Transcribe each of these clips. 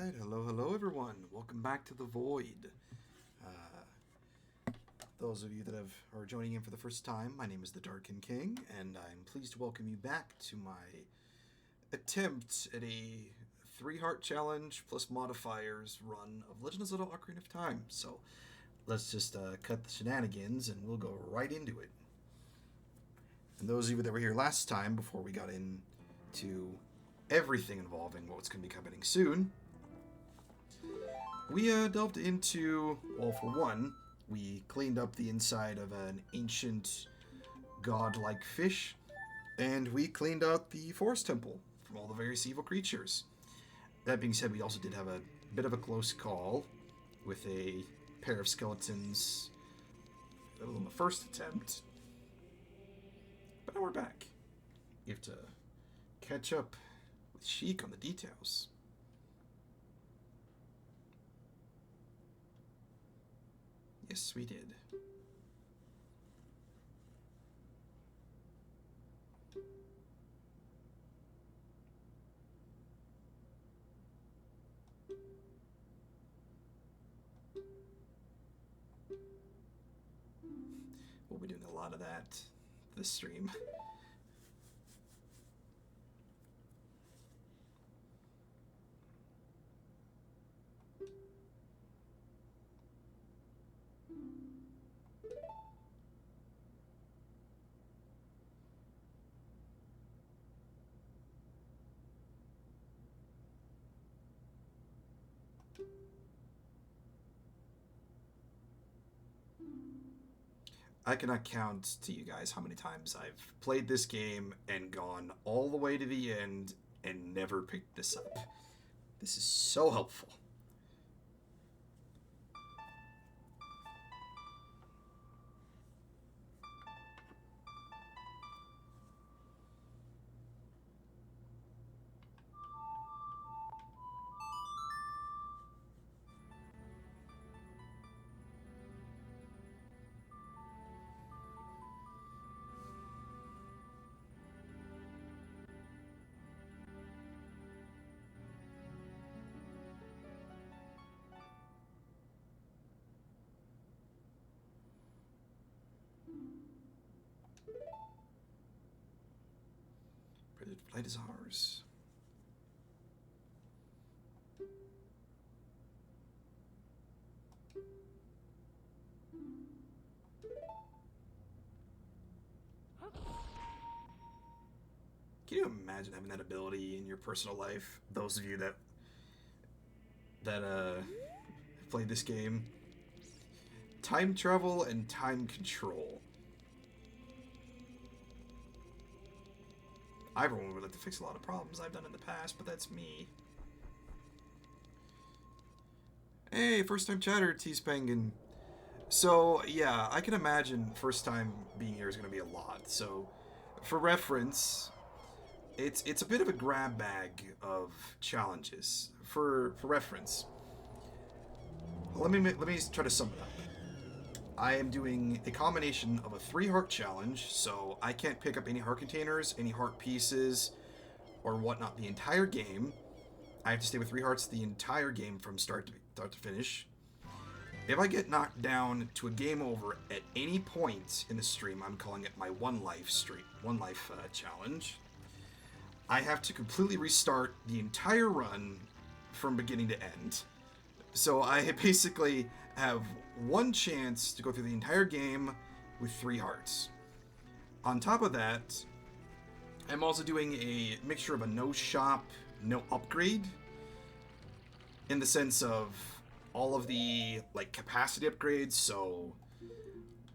Alright, hello everyone. Welcome back to the Void. Those of you that are joining in for the first time, my name is the Darken King, and I'm pleased to welcome you back to my attempt at a 3-heart challenge plus modifiers run of Legend of Zelda Ocarina of Time. So let's just cut the shenanigans and we'll go right into it. And those of you that were here last time, before we got into everything involving what's going to be coming soon, we delved into, well, for one, we cleaned up the inside of an ancient godlike fish, and we cleaned out the forest temple from all the various evil creatures. That being said, we also did have a bit of a close call with a pair of skeletons on the first attempt. But now we're back. You have to catch up with Sheik on the details. Yes, we did. We'll be doing a lot of that this stream. I cannot count to you guys how many times I've played this game and gone all the way to the end and never picked this up. This is so helpful. The flight is ours. Can you imagine having that ability in your personal life? Those of you that played this game. Time travel and time control. Everyone would like to fix a lot of problems I've done in the past, but that's me. Hey, first time chatter, T-Spangan. So, yeah, I can imagine first time being here is going to be a lot. So, for reference, it's a bit of a grab bag of challenges. For reference, let me try to sum it up. I am doing a combination of a 3-heart challenge, so I can't pick up any heart containers, any heart pieces, or whatnot the entire game. I have to stay with 3 hearts the entire game from start to finish. If I get knocked down to a game over at any point in the stream, I'm calling it my one life challenge. I have to completely restart the entire run from beginning to end. So I basically have one chance to go through the entire game with 3 hearts. On top of that, I'm also doing a mixture of a no shop, no upgrade, in the sense of all of the capacity upgrades. So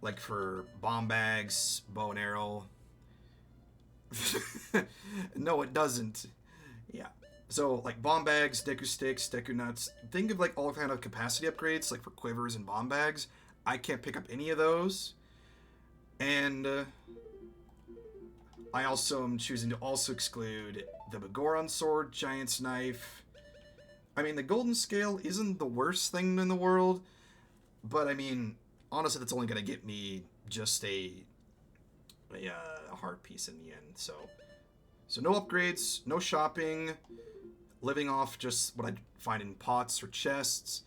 like for bomb bags, bow and arrow. No, it doesn't. Yeah. So, like, bomb bags, Deku sticks, Deku nuts. Think of, all kind of capacity upgrades, like for quivers and bomb bags. I can't pick up any of those. And I also am choosing to also exclude the Goron sword, Giant's knife. I mean, the golden scale isn't the worst thing in the world. But, I mean, honestly, that's only going to get me just a heart piece in the end. So no upgrades, no shopping. living off just what I'd find in pots or chests.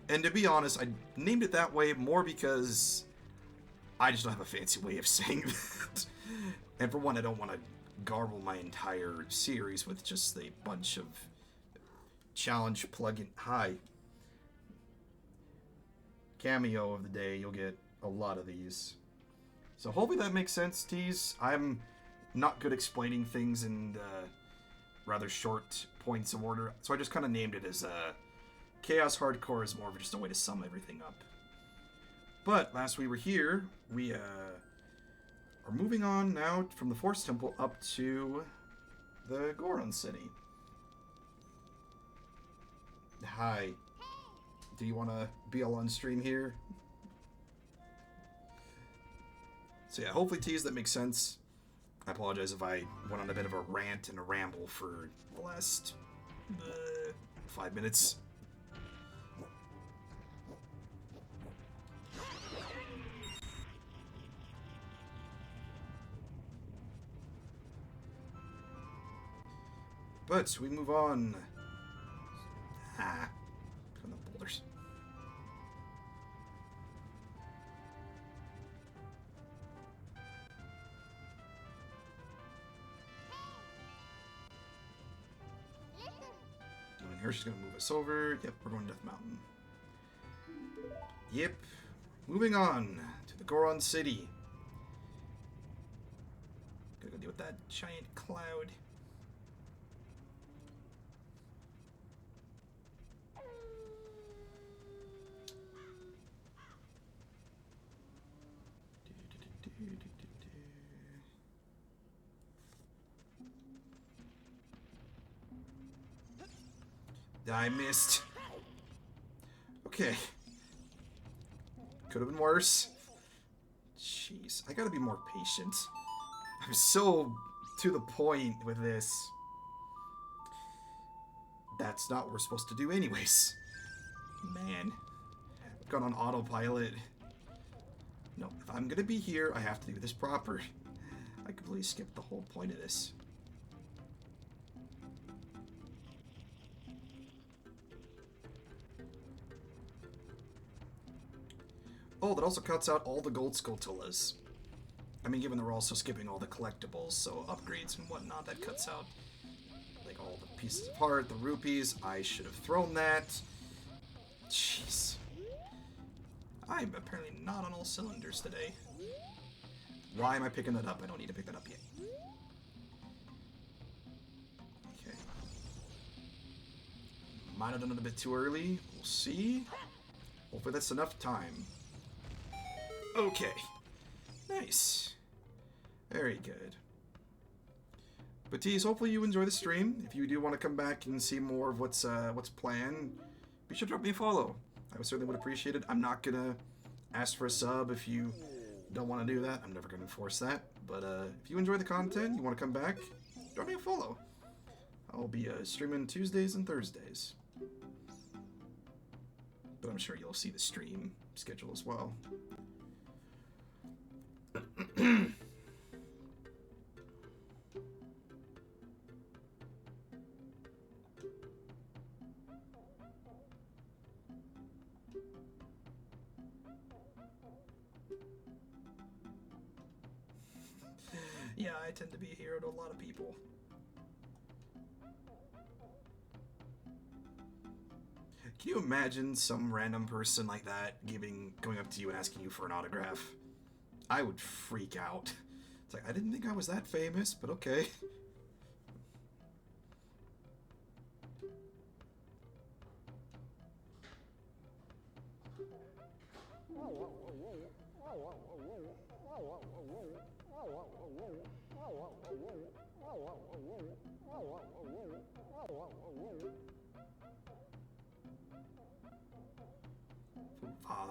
And to be honest, I named it that way more because I just don't have a fancy way of saying that. And for one, I don't want to garble my entire series with just a bunch of challenge plugin. Hi. Cameo of the day, you'll get a lot of these. So hopefully that makes sense, tease. I'm not good explaining things in rather short points of order, so I just kind of named it as Chaos Hardcore is more of just a way to sum everything up. But last we were here, we are moving on now from the Force Temple up to the Goron City. Hi. Do you want to be all on stream here? So yeah, hopefully tease that makes sense. I apologize if I went on a bit of a rant and a ramble for the last 5 minutes. But we move on. From the boulders. And here she's gonna move us over. Yep, we're going to Death Mountain. Yep. Moving on to the Goron City. Gotta go deal with that giant cloud. I missed. Okay. Could have been worse. Jeez, I gotta be more patient. I'm so to the point with this. That's not what we're supposed to do anyways. Man. I've gone on autopilot. No, if I'm gonna be here, I have to do this proper. I completely skipped the whole point of this. Oh, that also cuts out all the gold scotillas. I mean, given that we're also skipping all the collectibles, so upgrades and whatnot, that cuts out like all the pieces of heart, the rupees. I should have thrown that. Jeez. I'm apparently not on all cylinders today. Why am I picking that up? I don't need to pick that up yet. Okay. Might have done it a bit too early. We'll see. Hopefully that's enough time. Okay. Nice. Very good. But tease, hopefully you enjoy the stream. If you do want to come back and see more of what's planned, be sure to drop me a follow. I certainly would appreciate it. I'm not gonna ask for a sub if you don't want to do that. I'm never gonna enforce that. But if you enjoy the content, you want to come back, drop me a follow. I'll be streaming Tuesdays and Thursdays. But I'm sure you'll see the stream schedule as well. Yeah, I tend to be a hero to a lot of people. Can you imagine some random person like that going up to you and asking you for an autograph? I would freak out. It's like, I didn't think I was that famous, but okay.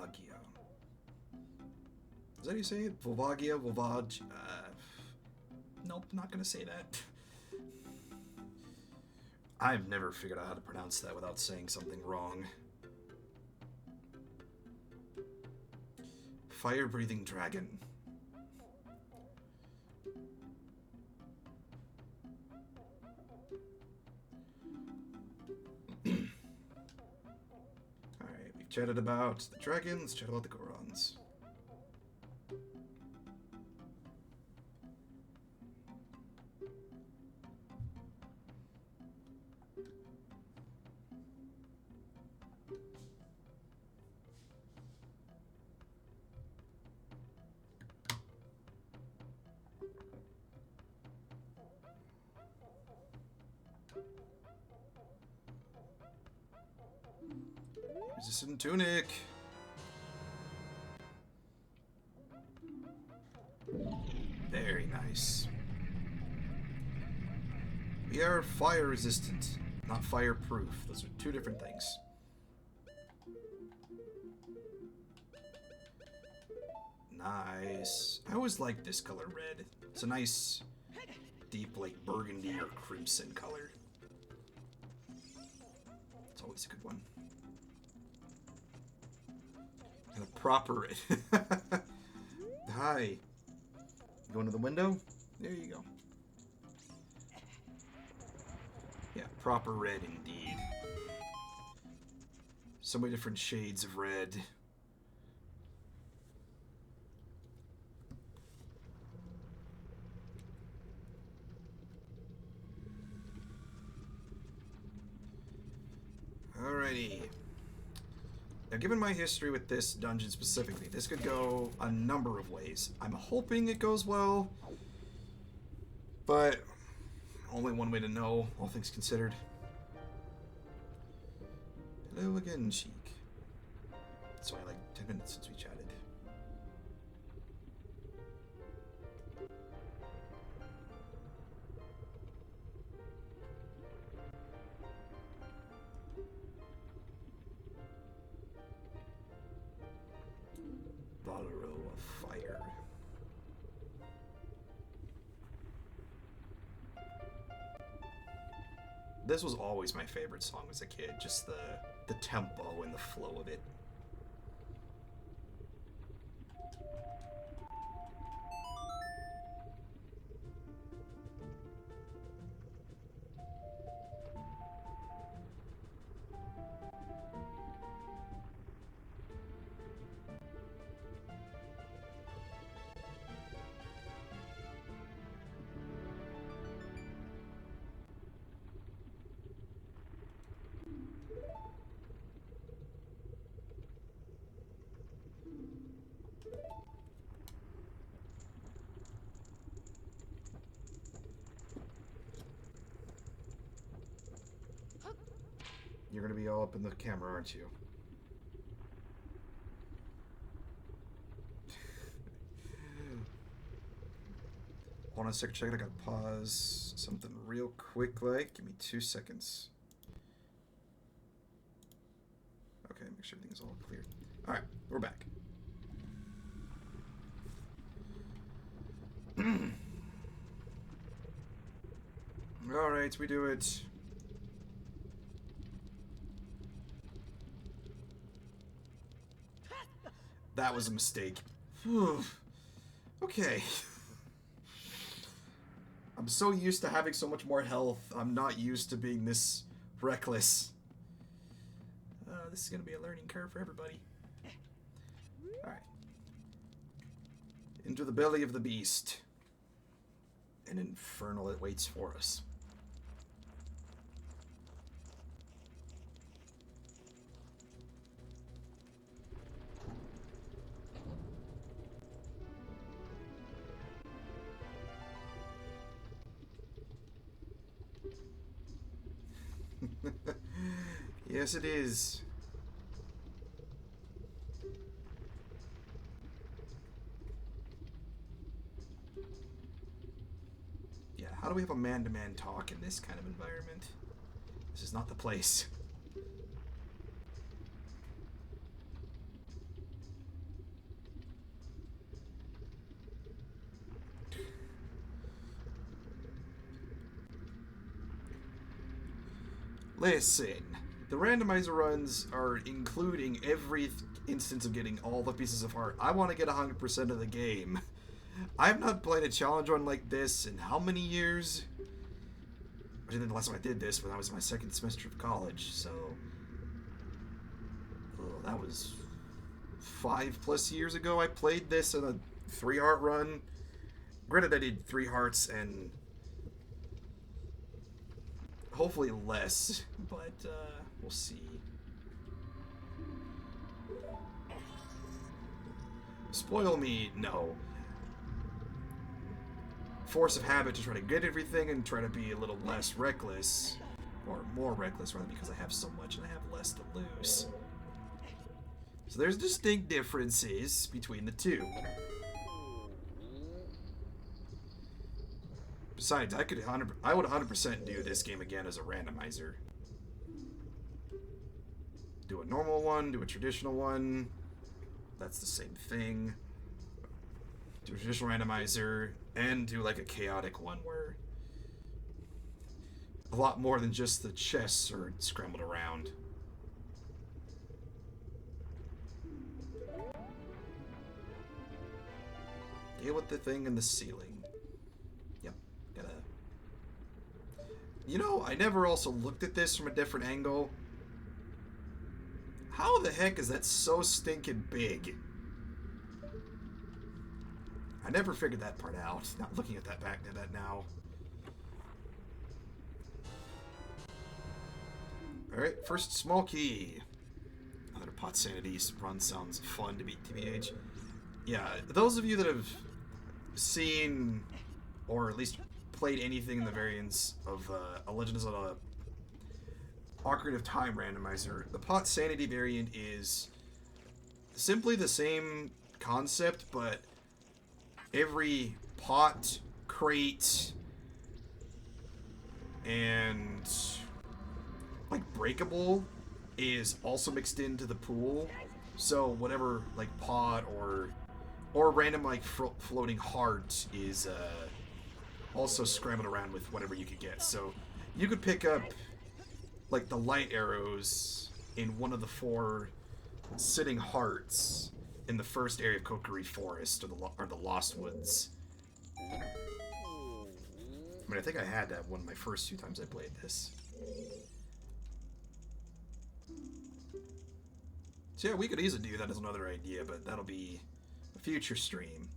Volvagia. Is that how you say it? Volvagia? Volvaj? Nope, not gonna say that. I've never figured out how to pronounce that without saying something wrong. Fire-breathing dragon. chatted about the dragons, chatted about the Gorons. Resistant tunic. Very nice. We are fire resistant, not fireproof. Those are two different things. Nice. I always like this color red. It's a nice, deep, like burgundy or crimson color. It's always a good one. And a proper red. Hi. Going to the window? There you go. Yeah, proper red indeed. So many different shades of red. Alrighty. Now, given my history with this dungeon specifically, this could go a number of ways. I'm hoping it goes well, but only one way to know, all things considered. Hello again, Sheik. It's only like 10 minutes since we chatted. Bolero of Fire. This was always my favorite song as a kid, just the tempo and the flow of it. You're gonna be all up in the camera, aren't you? Hold on a second, check it. I gotta pause something real quick, like. Give me 2 seconds. Okay, make sure everything's all clear. Alright, we're back. Alright, we do it. That was a mistake. Okay. I'm so used to having so much more health. I'm not used to being this reckless. This is going to be a learning curve for everybody. Alright. Into the belly of the beast. An infernal that waits for us. Yes, it is. Yeah, how do we have a man-to-man talk in this kind of environment? This is not the place. Listen, the randomizer runs are including every instance of getting all the pieces of art. I want to get 100% of the game. I've not played a challenge run like this in how many years? I think the last time I did this when I was in my second semester of college, so... Ugh. that was 5+ years ago. I played this in a 3-heart run. Granted, I did 3 hearts and hopefully less, but we'll see. Spoil me? No. Force of habit to try to get everything and try to be a little less reckless. Or more reckless, rather, because I have so much and I have less to lose. So there's distinct differences between the two. Besides, I would 100% do this game again as a randomizer. Do a normal one, do a traditional one. That's the same thing. Do a traditional randomizer, and do like a chaotic one where a lot more than just the chests are scrambled around. Deal with the thing in the ceiling. Yep, gotta... You know, I never also looked at this from a different angle. How the heck is that so stinking big? I never figured that part out. Not looking at that back to that now. Alright, first small key. Another pot sanity run sounds fun to beat TBH. Yeah, those of you that have seen, or at least played anything in the variants of A Legend of Zelda Ocarina of Time randomizer, the pot sanity variant is simply the same concept, but every pot, crate, and like breakable is also mixed into the pool. So whatever like pot or random like floating heart is also scrambled around with whatever you could get. So you could pick up like the light arrows in one of the 4 sitting hearts in the first area of Kokiri Forest or the Lost Woods. I mean, I think I had that one of my first 2 times I played this. So yeah, we could easily do that as another idea, but that'll be a future stream.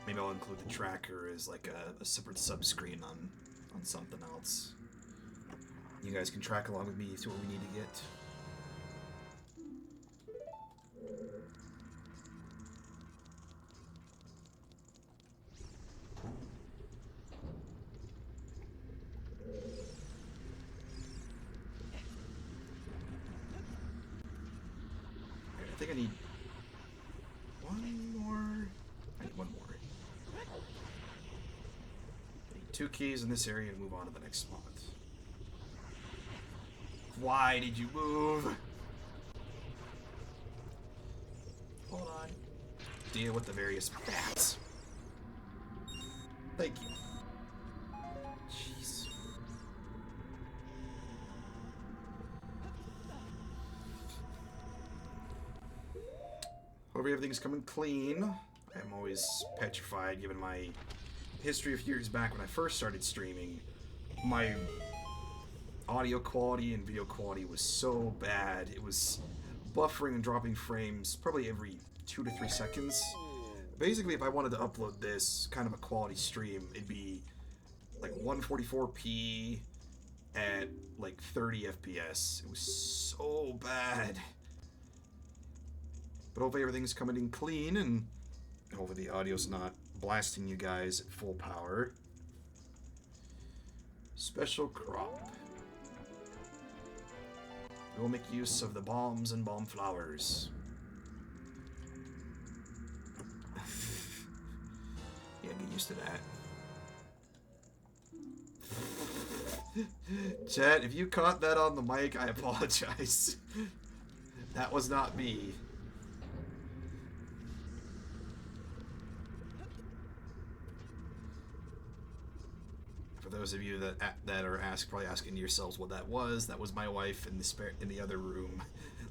Maybe I'll include the tracker as like a separate sub-screen on something else. You guys can track along with me, see what we need to get. I think I need one more. I need one more. I need 2 keys in this area and move on to the next spot. Why did you move? Hold on. Deal with the various bats. Thank you. Jeez. Hope everything's coming clean. I'm always petrified given my history of years back when I first started streaming. My audio quality and video quality was so bad. It was buffering and dropping frames probably every 2 to 3 seconds. Basically, if I wanted to upload this kind of a quality stream, it'd be like 144p at like 30 FPS. It was so bad. But hopefully everything's coming in clean and hopefully the audio's not blasting you guys at full power. Special crop. We will make use of the bombs and bomb flowers. Yeah, get used to that. Chat, if you caught that on the mic, I apologize. That was not me. For those of you that are probably asking yourselves what that was my wife in the other room,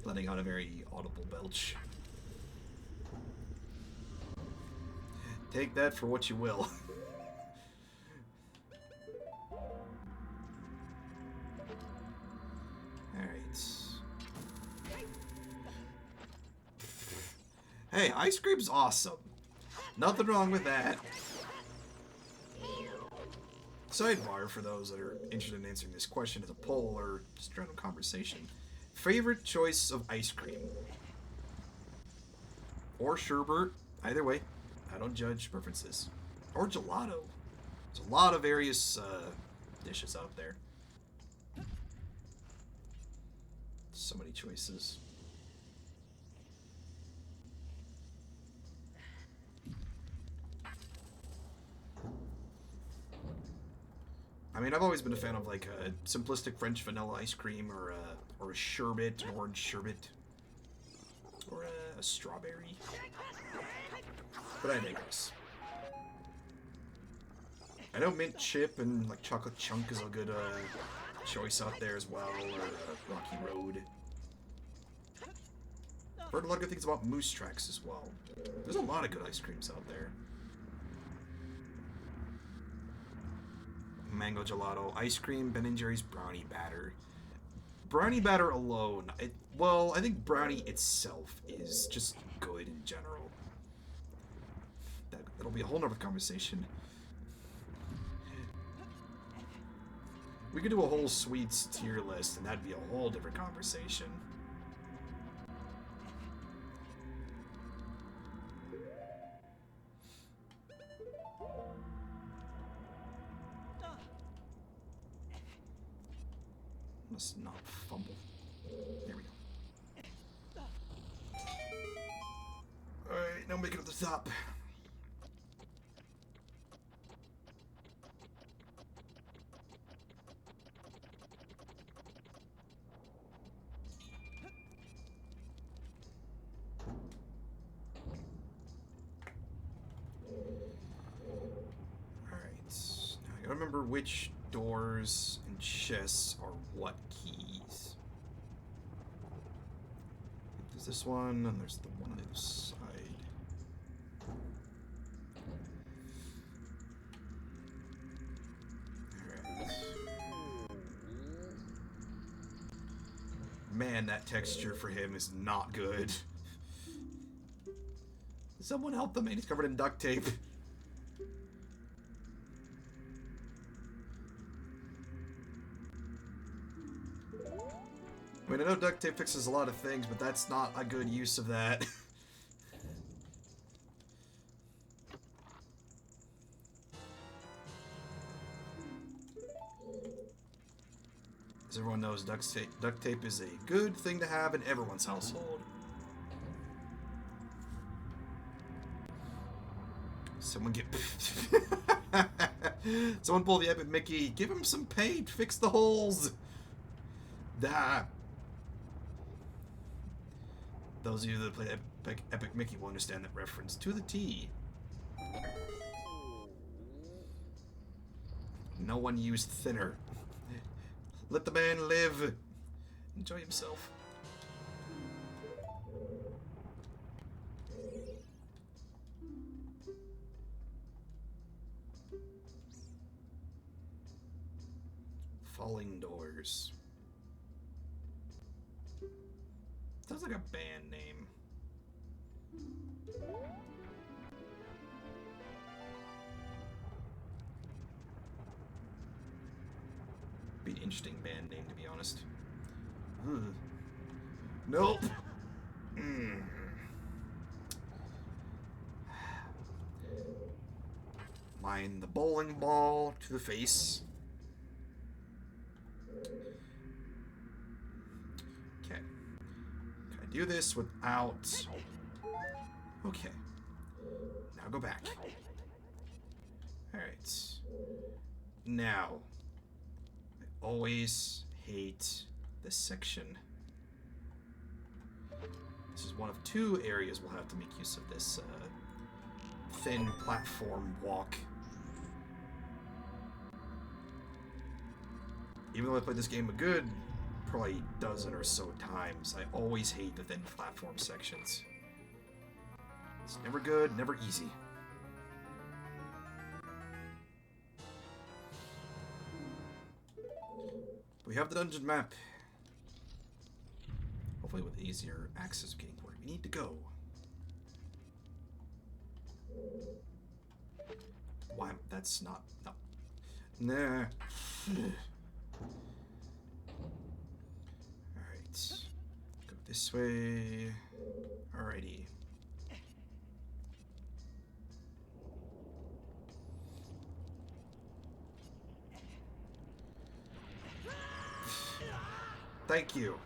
letting out a very audible belch. Take that for what you will. cream's awesome. Nothing wrong with that. Sidebar for those that are interested in answering this question as a poll or just random conversation. Favorite choice of ice cream? Or sherbet, either way. I don't judge preferences. Or gelato. There's a lot of various dishes out there. So many choices. I mean, I've always been a fan of like a simplistic French vanilla ice cream, or a sherbet, an orange sherbet, or a strawberry. But I digress. I know mint chip and like chocolate chunk is a good choice out there as well, or Rocky Road. I've heard a lot of good things about Moose Tracks as well. There's a lot of good ice creams out there. Mango gelato, ice cream, Ben & Jerry's brownie batter. Brownie batter alone, well, I think brownie itself is just good in general. That'll be a whole nother conversation. We could do a whole sweets tier list, and that'd be a whole different conversation. Must not fumble. There we go. Alright, now make it up the top. Alright, now I gotta remember which doors and chests are what keys. There's this one, and there's the one on the other side. Alright. Man, that texture for him is not good. Someone help the man, he's covered in duct tape. I mean, I know duct tape fixes a lot of things, but that's not a good use of that. As everyone knows, duct tape is a good thing to have in everyone's household. Someone get... Someone pull the Epic Mickey. Give him some paint. Fix the holes. Those of you that play Epic Mickey will understand that reference to the T. No one used thinner. Let the man live. Enjoy himself. Falling Doors. Sounds like a band name. Be an interesting band name, to be honest. Nope. Mine the bowling ball to the face. Okay. Can I do this without... Okay. Now go back. Alright. Now. I always hate this section. This is one of two areas we'll have to make use of this thin platform walk. Even though I played this game a good probably dozen or so times, I always hate the thin platform sections. It's never good, never easy. We have the dungeon map. Hopefully with easier access getting where we need to go. that's not... No. Nah. Alright. Go this way. Alrighty. Thank you.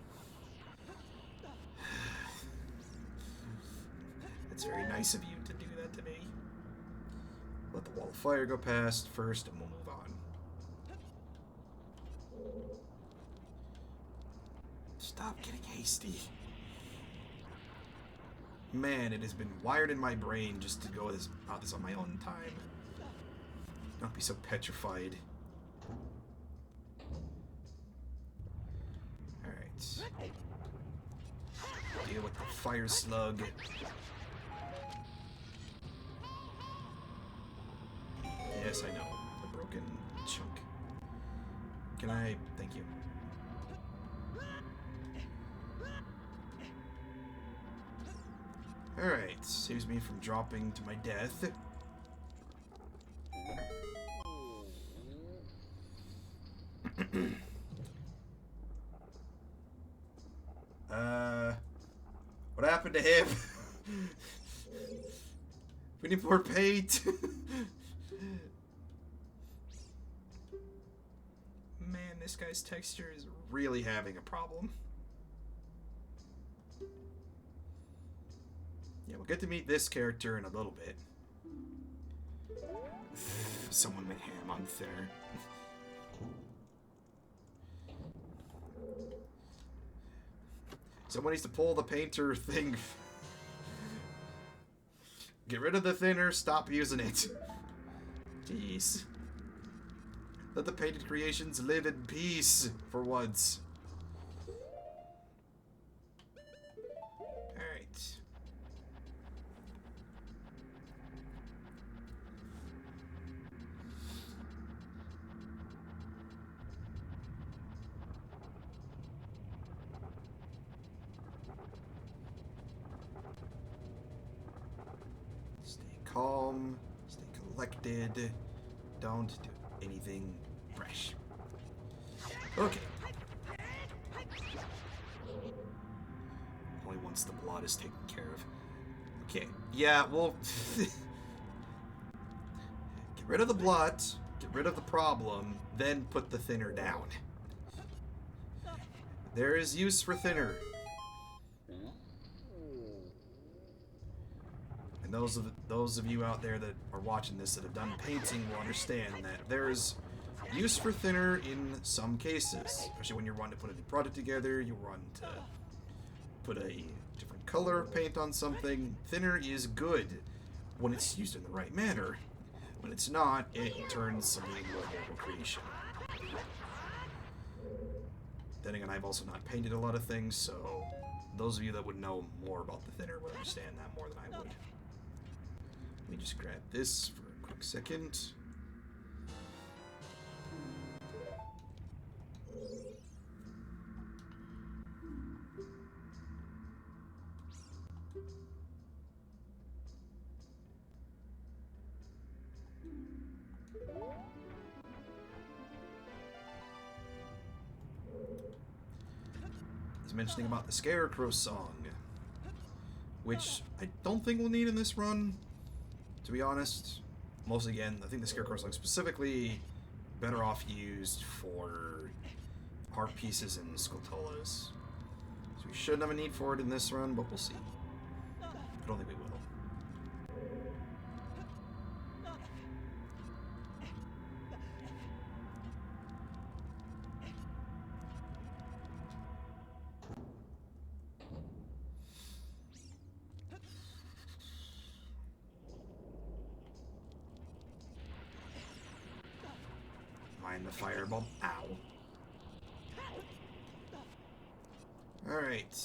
It's very nice of you to do that to me. Let the wall of fire go past first, and we'll move on. Stop getting hasty. Man, it has been wired in my brain just to go about this on my own time. Not be so petrified. Alright. Deal with the fire slug. Yes, I know. The broken chunk. Can I... Thank you. Alright, saves me from dropping to my death. What happened to him? We need more paint. Man, this guy's texture is really having a problem. Yeah, we'll get to meet this character in a little bit. Someone went ham on Thinner. Someone needs to pull the painter thing. Get rid of the thinner, stop using it. Jeez. Let the painted creations live in peace for once. Alright. Calm, stay collected, don't do anything brash. Okay. Only once the blood is taken care of. Okay, yeah, well... get rid of the blood, get rid of the problem, then put the thinner down. There is use for thinner. And those of you out there that are watching this that have done painting will understand that there's use for thinner in some cases. Especially when you're wanting to put a new product together, you want to put a different color paint on something. Thinner is good when it's used in the right manner. When it's not, it turns something into a horrible creation. Then again, I've also not painted a lot of things, so those of you that would know more about the thinner would understand that more than I would. Let me just grab this for a quick second. He's mentioning about the Scarecrow song, which I don't think we'll need in this run. To be honest, mostly again, I think the Scarecrow song specifically better off used for art pieces and Skulltulas. So we shouldn't have a need for it in this run, but we'll see. I don't think we will. Mind the firebomb. Ow. Alright.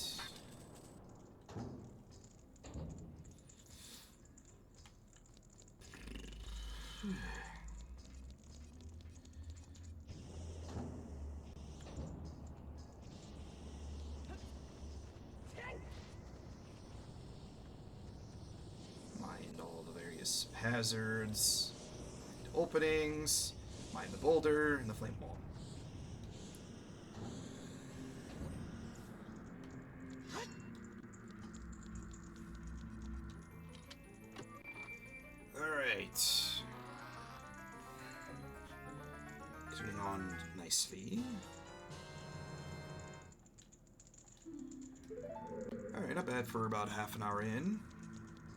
Mind all the various hazards. openings, mine the boulder, and the flame wall. Alright. Turning on nicely. Alright, not bad for about half an hour in.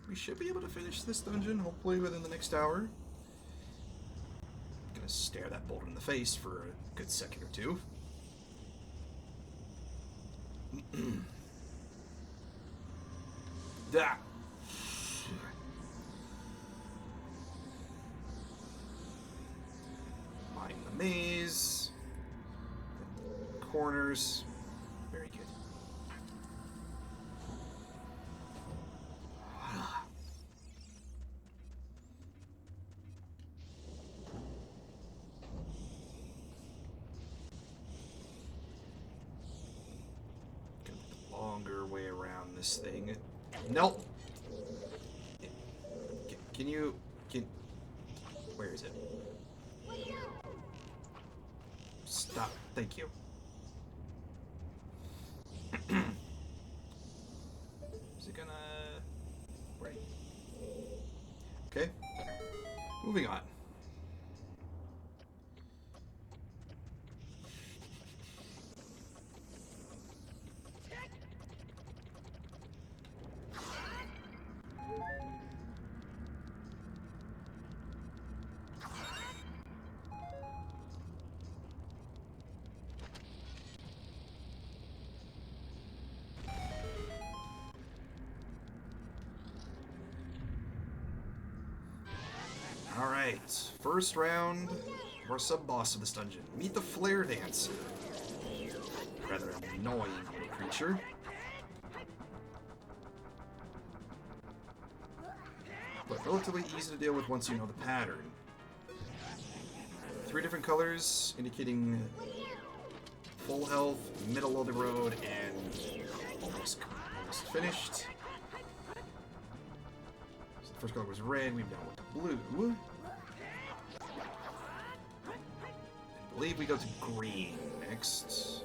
We should be able to finish this dungeon, hopefully within the next hour. Gonna stare that boulder in the face for a good second or two. Da! Mine the maze. Corners. Very good. Longer way around this thing. Nope. Can you? Where is it? Stop. Thank you. Is it gonna? Right. Okay. Moving on. Alright, first round, our sub-boss of this dungeon. Meet the Flare Dancer. Rather annoying little creature. But relatively easy to deal with once you know the pattern. 3 different colors indicating full health, middle of the road, and almost finished. So the first color was red, we've now went to blue. I believe we go to green next.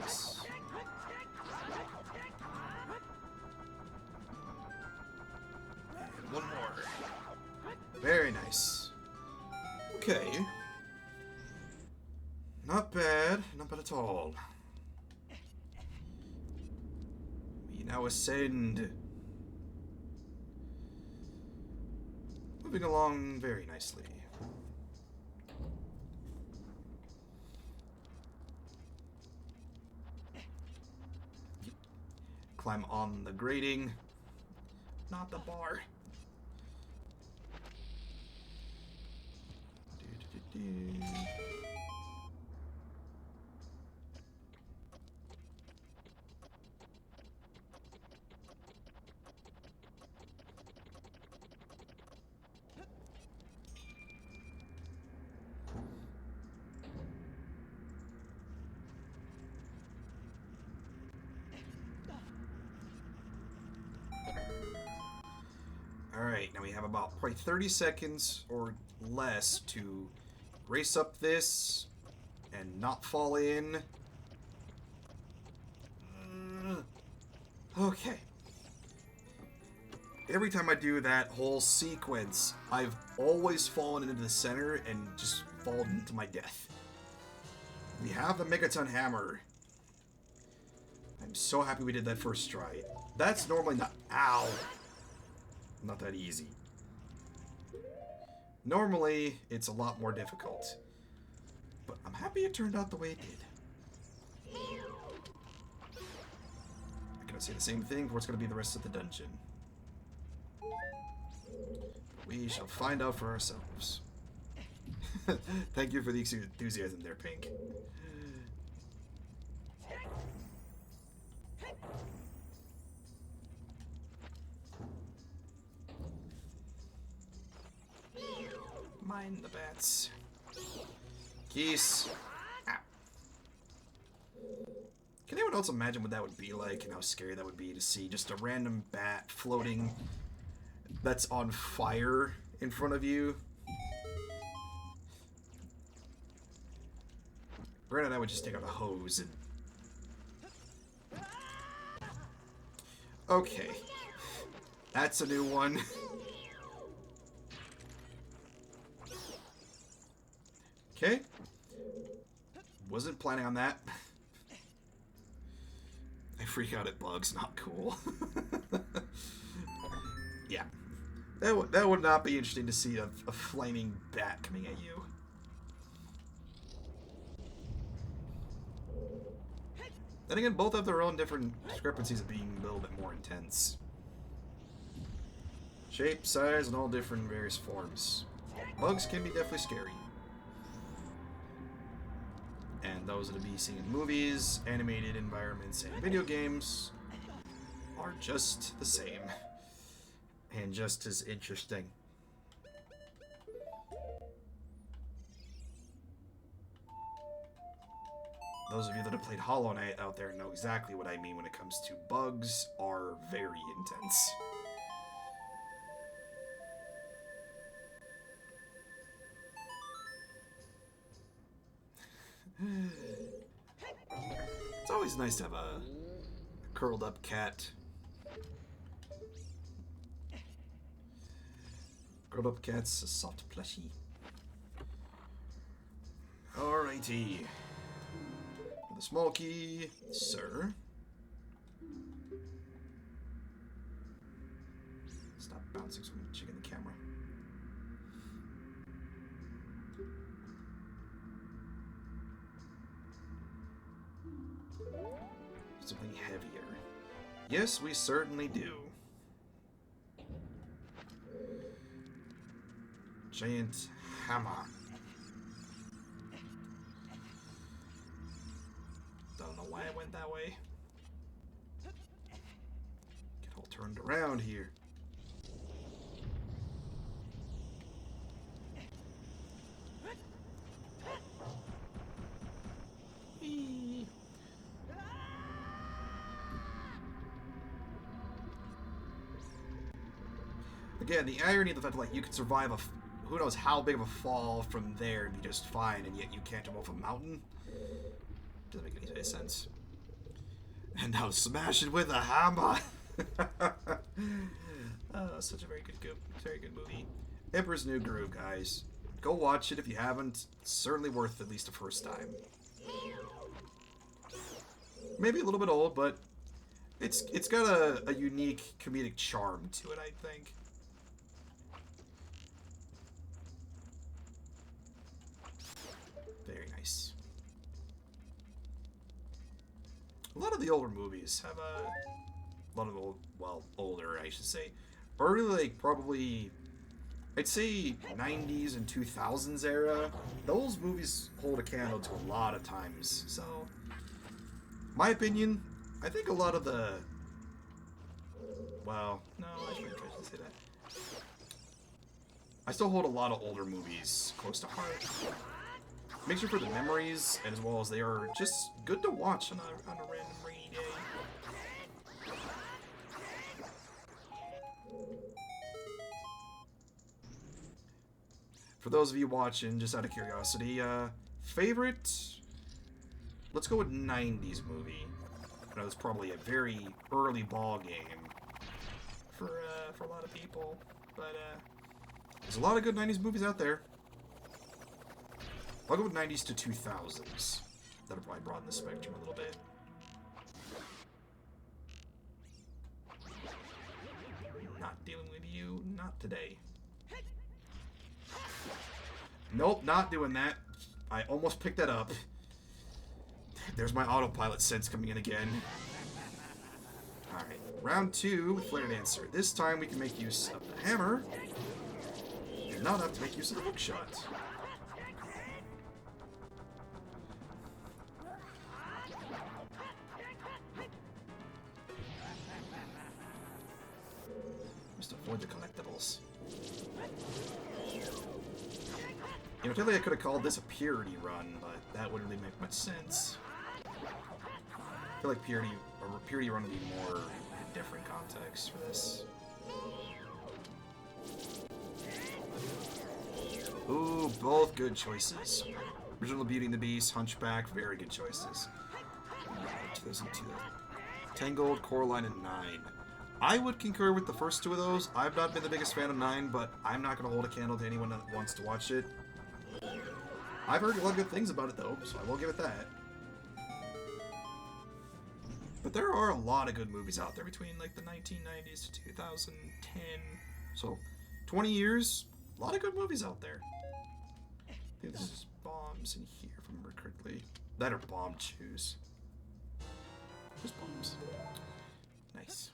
Yes. And one more. Very nice. Okay. Not bad. Not bad at all. We now ascend. Moving along very nicely. Climb on the grating, not the bar. Alright, now we have about probably 30 seconds or less to race up this and not fall in. Okay. Every time I do that whole sequence, I've always fallen into the center and just fallen into my death. We have the Megaton Hammer. I'm so happy we did that first try. That's normally not... Ow! Not that easy. Normally, it's a lot more difficult. But I'm happy it turned out the way it did. I'm gonna say the same thing for what's gonna be the rest of the dungeon. We shall find out for ourselves. Thank you for the enthusiasm there, Pink. Mind the bats. Geese. Ah. Can anyone also imagine what that would be like and how scary that would be to see just a random bat floating that's on fire in front of you. Granted, I would just take out a hose and... Okay. That's a new one. Okay. Wasn't planning on that. I freak out at bugs, not cool. Yeah. That would not be interesting to see a flaming bat coming at you. Then again, both have their own different discrepancies of being a little bit more intense. Shape, size, and all different various forms. Bugs can be definitely scary. And those that be seen in movies, animated environments, and video games are just the same. And just as interesting. Those of you that have played Hollow Knight out there know exactly what I mean when it comes to bugs are very intense. It's always nice to have a curled up cat. Curled up cat's a soft plushie. Alrighty. The small key, sir. Stop bouncing so I'm checking the camera. Something heavier. Yes, we certainly do. Giant hammer. Don't know why I went that way. Get all turned around here. Again, the irony of the fact that, like, you could survive a who knows how big of a fall from there and be just fine, and yet you can't jump off a mountain. Doesn't make any sense. And now smash it with a hammer. Such a very good movie. Emperor's New Groove, guys. Go watch it if you haven't. It's certainly worth at least a first time. Maybe a little bit old, but it's got a unique comedic charm to it, I think. Very nice. A lot of the older movies have a lot of old, well, older, I should say. Early, like, probably, I'd say 90s and 2000s era. Those movies hold a candle to a lot of times. So, my opinion, I think a lot of the, well, no, I shouldn't try to say that. I still hold a lot of older movies close to heart. Makes for the memories, and as well as they are just good to watch on a random rainy day. For those of you watching, just out of curiosity, favorite? Let's go with 90s movie. I know it's probably a very early ball game for a lot of people, but there's a lot of good 90s movies out there. I'll go with 90s to 2000s. That'll probably broaden the spectrum a little bit. Not dealing with you, not today. Nope, not doing that. I almost picked that up. There's my autopilot sense coming in again. Alright, round 2 with Flare Dancer. This time we can make use of the hammer. And not have to make use of the hookshot. Just avoid the collectibles. You know, technically I could have called this a purity run, but that wouldn't really make much sense. I feel like Purity Run would be more in a different context for this. Ooh, both good choices. Original Beauty and the Beast, Hunchback, very good choices. 2002. Tangled, Coraline, and 9. I would concur with the first two of those. I've not been the biggest fan of 9, but I'm not going to hold a candle to anyone that wants to watch it. I've heard a lot of good things about it, though, so I will give it that. But there are a lot of good movies out there between, like, the 1990s to 2010. So, 20 years, a lot of good movies out there. I think this is bombs in here, if I remember correctly. That are bomb chews. Just bombs. Nice.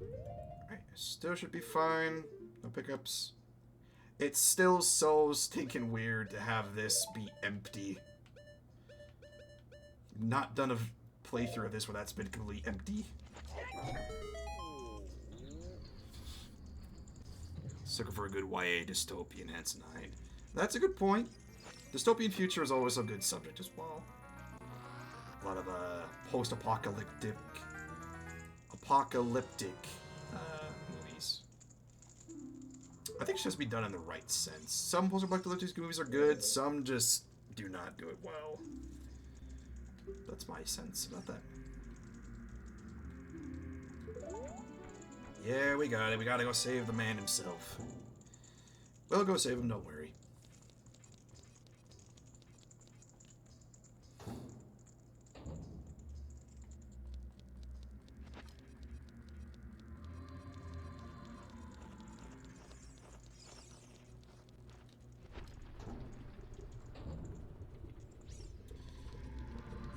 Alright, still should be fine. No pickups. It's still so stinking weird to have this be empty. Not done a playthrough of this where that's been completely empty. Sucker for a good YA dystopian, hence 9. That's a good point. Dystopian future is always a good subject as well. A lot of post-apocalyptic movies. I think it should just be done in the right sense. Some post-apocalyptic movies are good, some just do not do it well. That's my sense about that. Yeah, we got it. We gotta go save the man himself. We'll go save him, don't worry.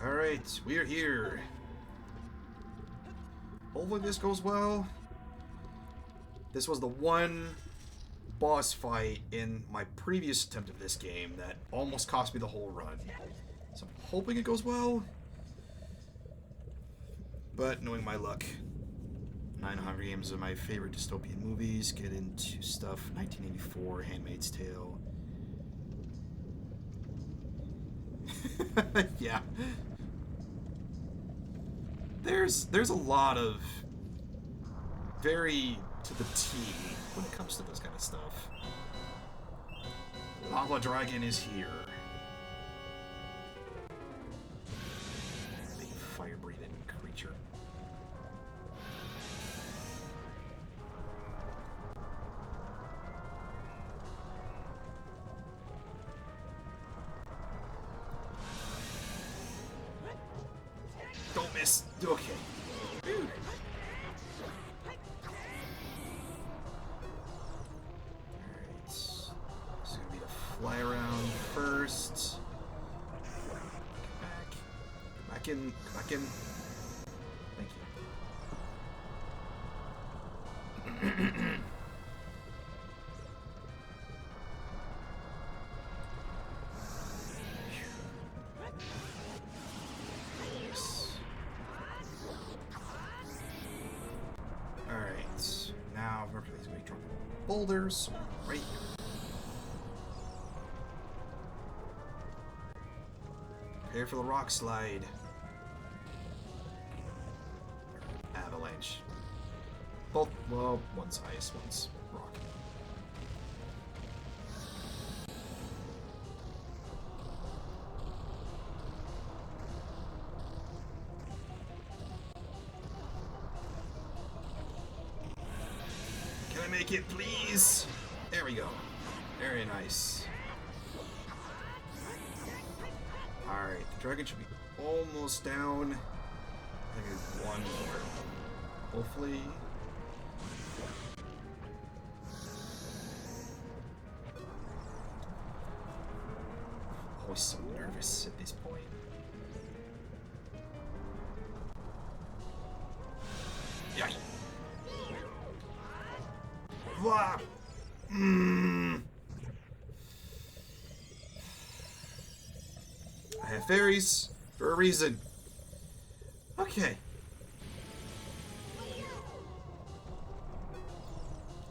Alright, we are here. Hopefully this goes well. This was the one boss fight in my previous attempt at this game that almost cost me the whole run. So I'm hoping it goes well. But knowing my luck, 900 Games are my favorite dystopian movies. Get into stuff 1984, Handmaid's Tale. Yeah. There's a lot of very to the T when it comes to this kind of stuff. Lava Dragon is here. Big fire-breathing creature. Don't miss. Okay. Whew. Fly around first. Back in. Thank you. Alright. Now, remember these big dropping boulders. Right here. Prepare for the rock slide. Avalanche. Both, well, one's ice, one's rock. Can I make it, please? There we go. Very nice. Alright, the dragon should be almost down. I think there's one more. Hopefully. Always so nervous at this point. Yeah. Blah. I have fairies for a reason. Okay.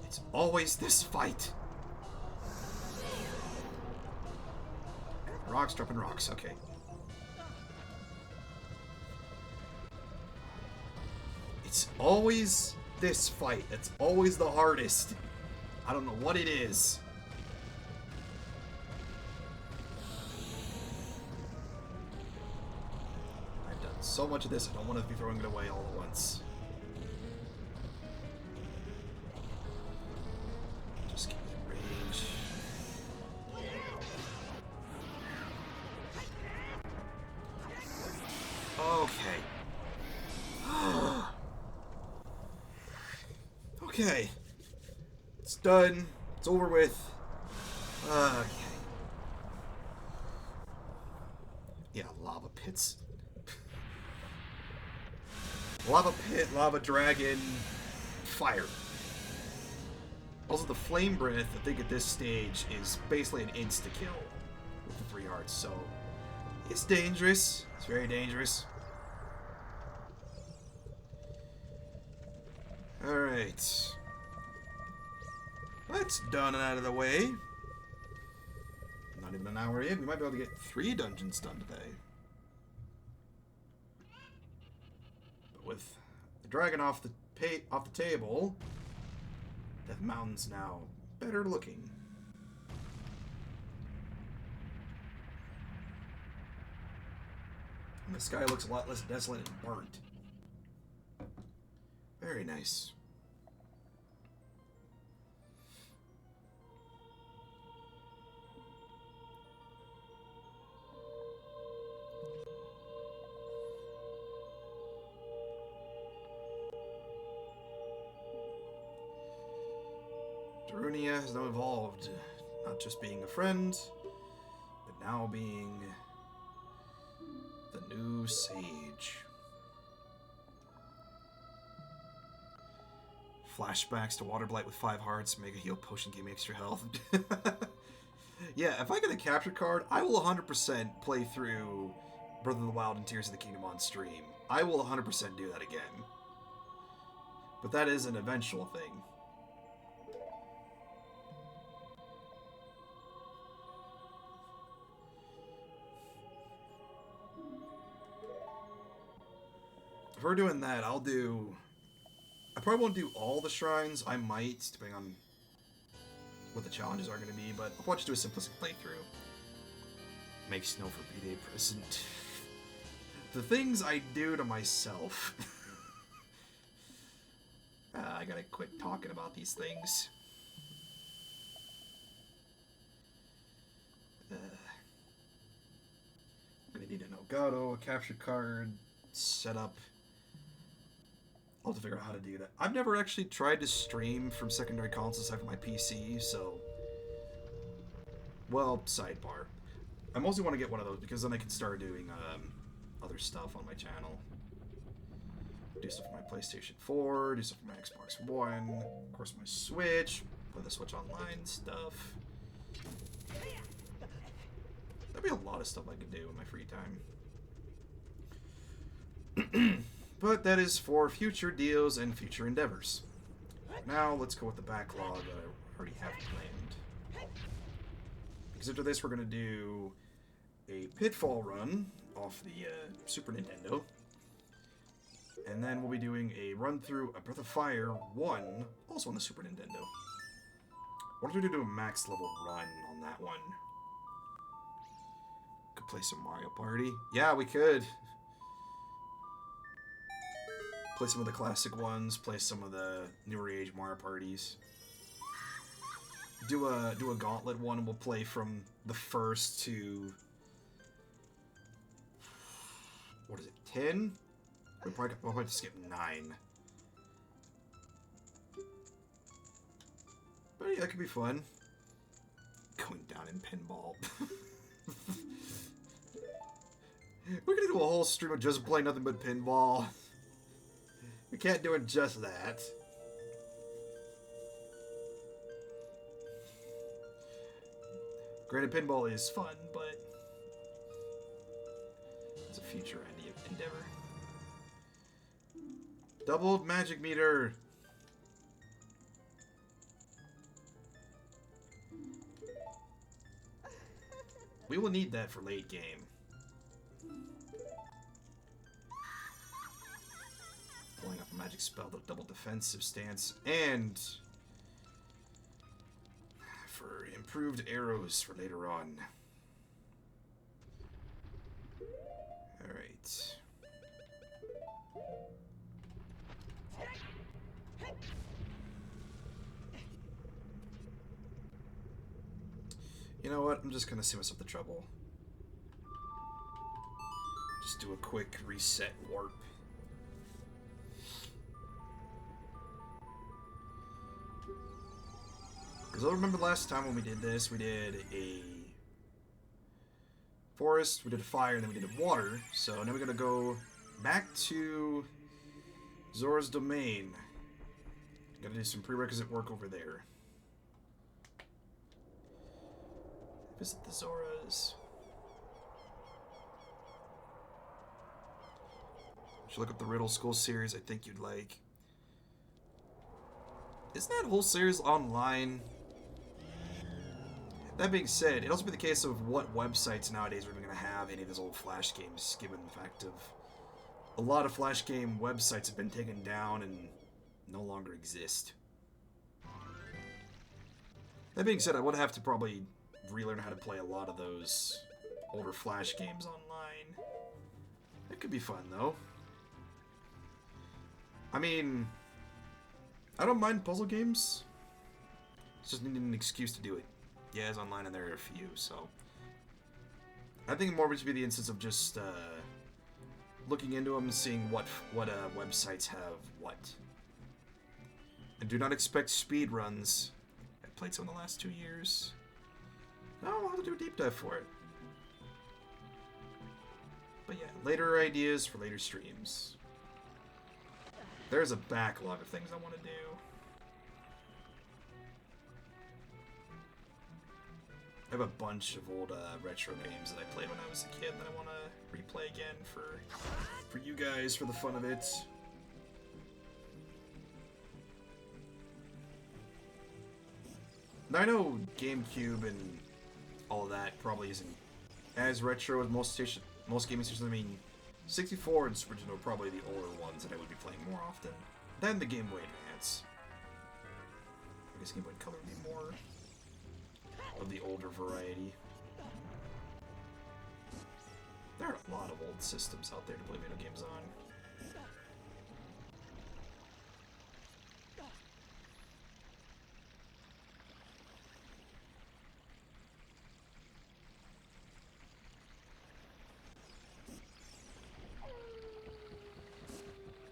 It's always this fight. rocks, dropping rocks. Okay. It's always this fight. It's always the hardest. I don't know what it is. I've done so much of this, I don't want to be throwing it away all at once. Just keep it in range. Okay. Okay. It's done. It's over with. Okay. Yeah, lava pits. Lava pit, lava dragon, fire. Also, the flame breath, I think at this stage, is basically an insta-kill with the 3 hearts, so it's dangerous. It's very dangerous. Alright. That's done and out of the way. Not even an hour in. We might be able to get 3 dungeons done today. But with the dragon off the table, Death Mountain's now better looking. And the sky looks a lot less desolate and burnt. Very nice. Darunia has now evolved, not just being a friend, but now being the new sage. Flashbacks to Waterblight with 5 hearts, Mega Heal Potion gave me extra health. Yeah, if I get a capture card, I will 100% play through Breath of the Wild and Tears of the Kingdom on stream. I will 100% do that again. But that is an eventual thing. If we're doing that, I probably won't do all the shrines. I might, depending on what the challenges are going to be, but I'll probably just do a simplistic playthrough. Make snow for B-Day present. The things I do to myself. I gotta quit talking about these things. I'm gonna need an Elgato, a capture card, setup. I'll have to figure out how to do that. I've never actually tried to stream from secondary consoles aside from my PC, so... Well, sidebar. I mostly want to get one of those because then I can start doing other stuff on my channel. Do stuff for my PlayStation 4, do stuff for my Xbox One, of course my Switch, play the Switch Online stuff. There'd be a lot of stuff I could do in my free time. But that is for future deals and future endeavors. Now, let's go with the backlog that I already have planned. Because after this, we're going to do a Pitfall run off the Super Nintendo. And then we'll be doing a run through a Breath of Fire 1, also on the Super Nintendo. What if we do a max level run on that one? Could play some Mario Party. Yeah, we could. Play some of the classic ones, play some of the newer age Mario Parties. Do a gauntlet one, and we'll play from the first to... What is it, 10? We'll probably have to skip 9. But yeah, that could be fun. Going down in pinball. We're gonna do a whole stream of just playing nothing but pinball. We can't do it just that. Granted, pinball is fun, but it's a future endeavor. Doubled magic meter. We will need that for late game. Pulling up a magic spell, the double defensive stance, and for improved arrows for later on. Alright. You know what? I'm just gonna save myself the trouble. Just do a quick reset warp. Because I remember last time when we did this, we did a forest, we did a fire, and then we did a water. So now we're gonna go back to Zora's domain. Gotta do some prerequisite work over there. Visit the Zoras. Should look up the Riddle School series I think you'd like. Isn't that whole series online? That being said, it'd also be the case of what websites nowadays are going to have any of those old Flash games, given the fact of a lot of Flash game websites have been taken down and no longer exist. That being said, I would have to probably relearn how to play a lot of those older Flash games online. That could be fun, though. I mean, I don't mind puzzle games. Just need an excuse to do it. Yeah, it's online and there are a few, so I think more would be the instance of just looking into them and seeing what websites have what. And do not expect speed runs. I played some in the last 2 years. No, I'll have to do a deep dive for it. But yeah, later ideas for later streams. There's a backlog of things I want to do. I have a bunch of old retro games that I played when I was a kid that I want to replay again for you guys, for the fun of it. Now, I know GameCube and all of that probably isn't as retro as most gaming systems. I mean, 64 and Super Nintendo are probably the older ones that I would be playing more often than the Game Boy Advance. I guess Game Boy Color would be more of the older variety. There are a lot of old systems out there to play video games on.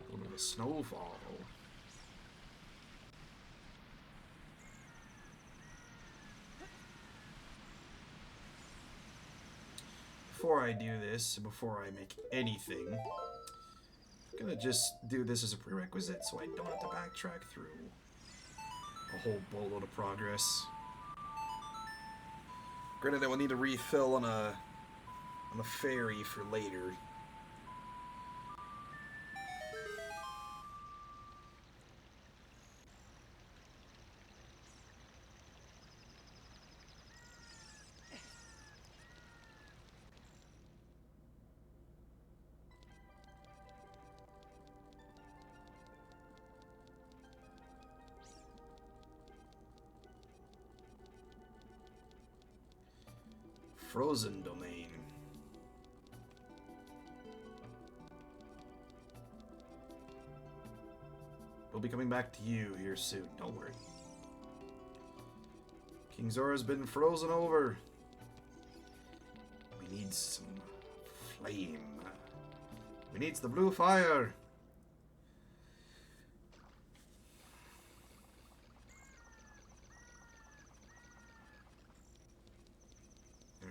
A little bit of snowfall. Before I do this, before I make anything, I'm gonna just do this as a prerequisite so I don't have to backtrack through a whole boatload of progress. Granted, I will need to refill on a ferry for later. Frozen domain. We'll be coming back to you here soon, don't worry. King Zora's been frozen over. We need some flame. We need the blue fire.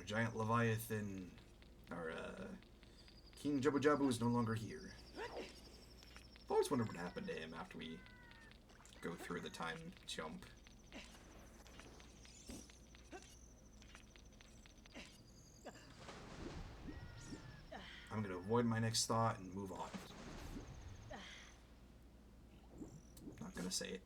Giant Leviathan, our King Jabu Jabu is no longer here. I've always wondered what happened to him after we go through the time jump. I'm gonna avoid my next thought and move on. Not gonna say it.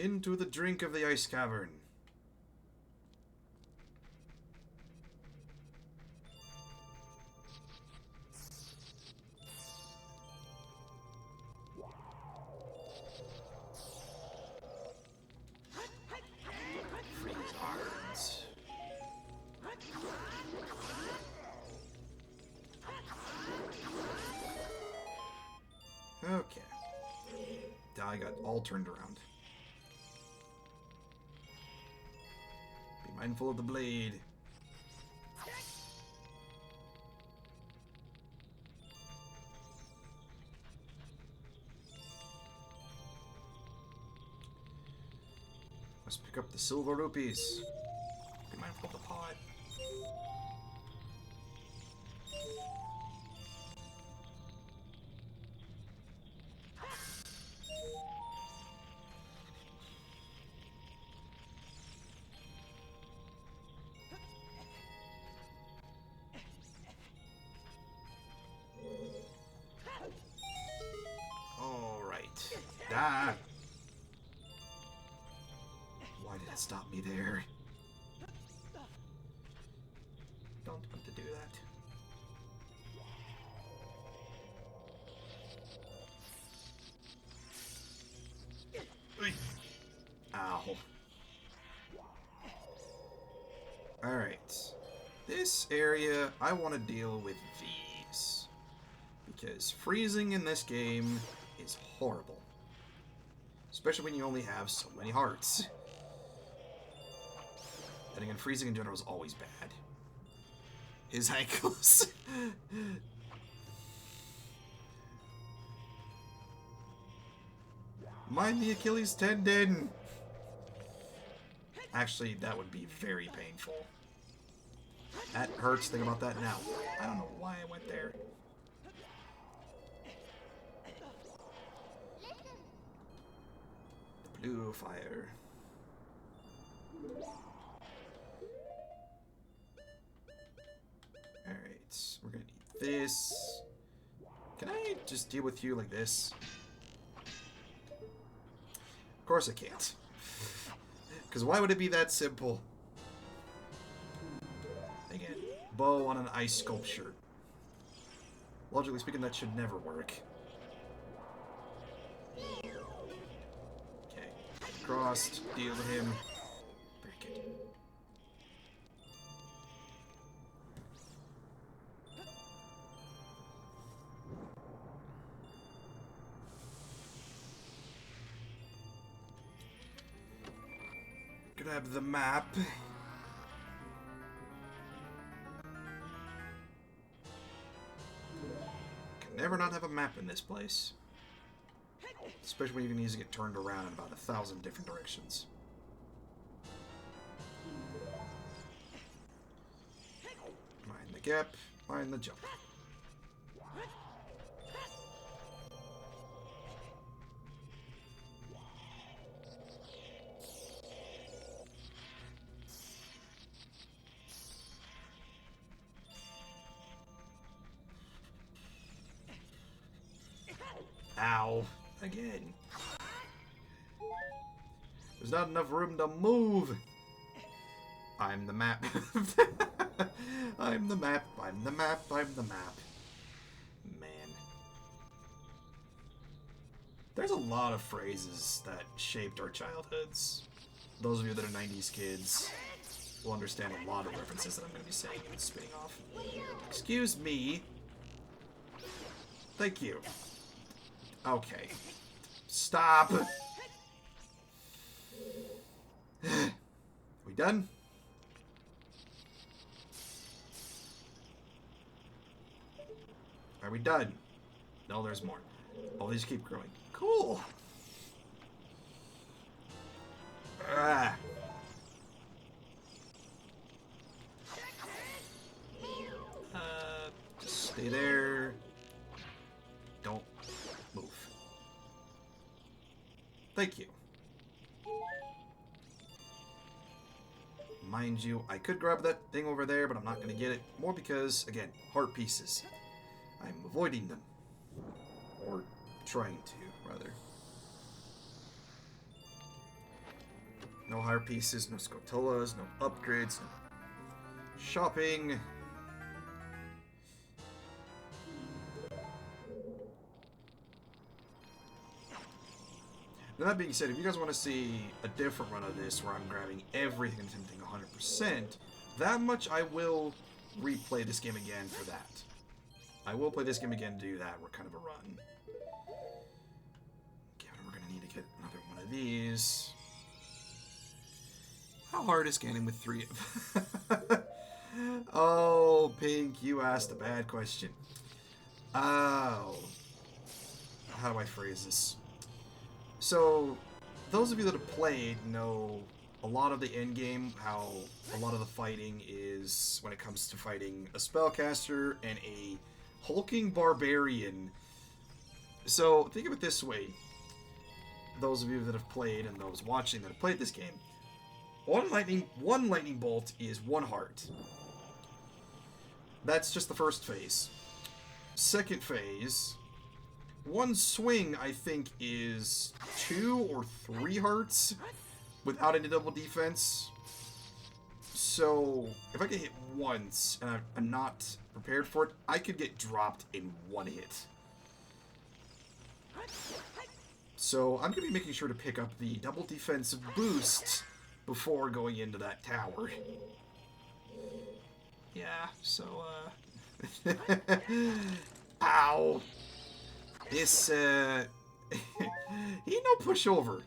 Into the drink of the ice cavern. Freeze arms. Okay. I got all turned around. Be mindful of the blade. Must pick up the silver rupees. Be mindful of the pot. Ah! Why did it stop me there? Don't want to do that. Ow. Alright. This area, I want to deal with these. Because freezing in this game is horrible. Especially when you only have so many hearts. Then again, freezing in general is always bad. His ankles. Mind the Achilles tendon. Actually, that would be very painful. That hurts. Think about that now. I don't know why I went there. The blue fire. Alright, we're gonna need this. Can I just deal with you like this? Of course I can't. Because why would it be that simple? Again, bow on an ice sculpture. Logically speaking, that should never work. Okay, crossed, deal with him. Very good. Grab the map. Can never not have a map in this place. Especially when you can easily get turned around in about 1,000 different directions. Mind the gap, mind the jump. Ow. Again. There's not enough room to move. I'm the map. I'm the map. I'm the map. I'm the map. Man. There's a lot of phrases that shaped our childhoods. Those of you that are 90s kids will understand a lot of references that I'm going to be saying and spinning off. Excuse me. Thank you. Okay. Stop. We done? Are we done? No, there's more. Oh, these keep growing. Cool. Ah. Just stay there. Don't move. Thank you. Mind you, I could grab that thing over there, but I'm not going to get it. More because, again, heart pieces. I'm avoiding them. Or trying to, rather. No higher pieces, no scotolas, no upgrades, no shopping. Now, that being said, if you guys want to see a different run of this where I'm grabbing everything and attempting 100%, that much I will replay this game again for that. I will play this game again to do that kind of a run. Okay, we're going to need to get another one of these. How hard is scanning with 3? Oh, Pink, you asked a bad question. Oh. How do I phrase this? So, those of you that have played know a lot of the endgame, how a lot of the fighting is when it comes to fighting a spellcaster and a hulking barbarian. So, think of it this way. Those of you that have played and those watching that have played this game. One lightning bolt is 1 heart. That's just the first phase. Second phase, 1 swing, I think, is 2 or 3 hearts without any double defense. So, if I get hit once and I'm not prepared for it, I could get dropped in 1 hit. So, I'm going to be making sure to pick up the double defensive boost before going into that tower. Yeah, so, ow! This, he no pushover.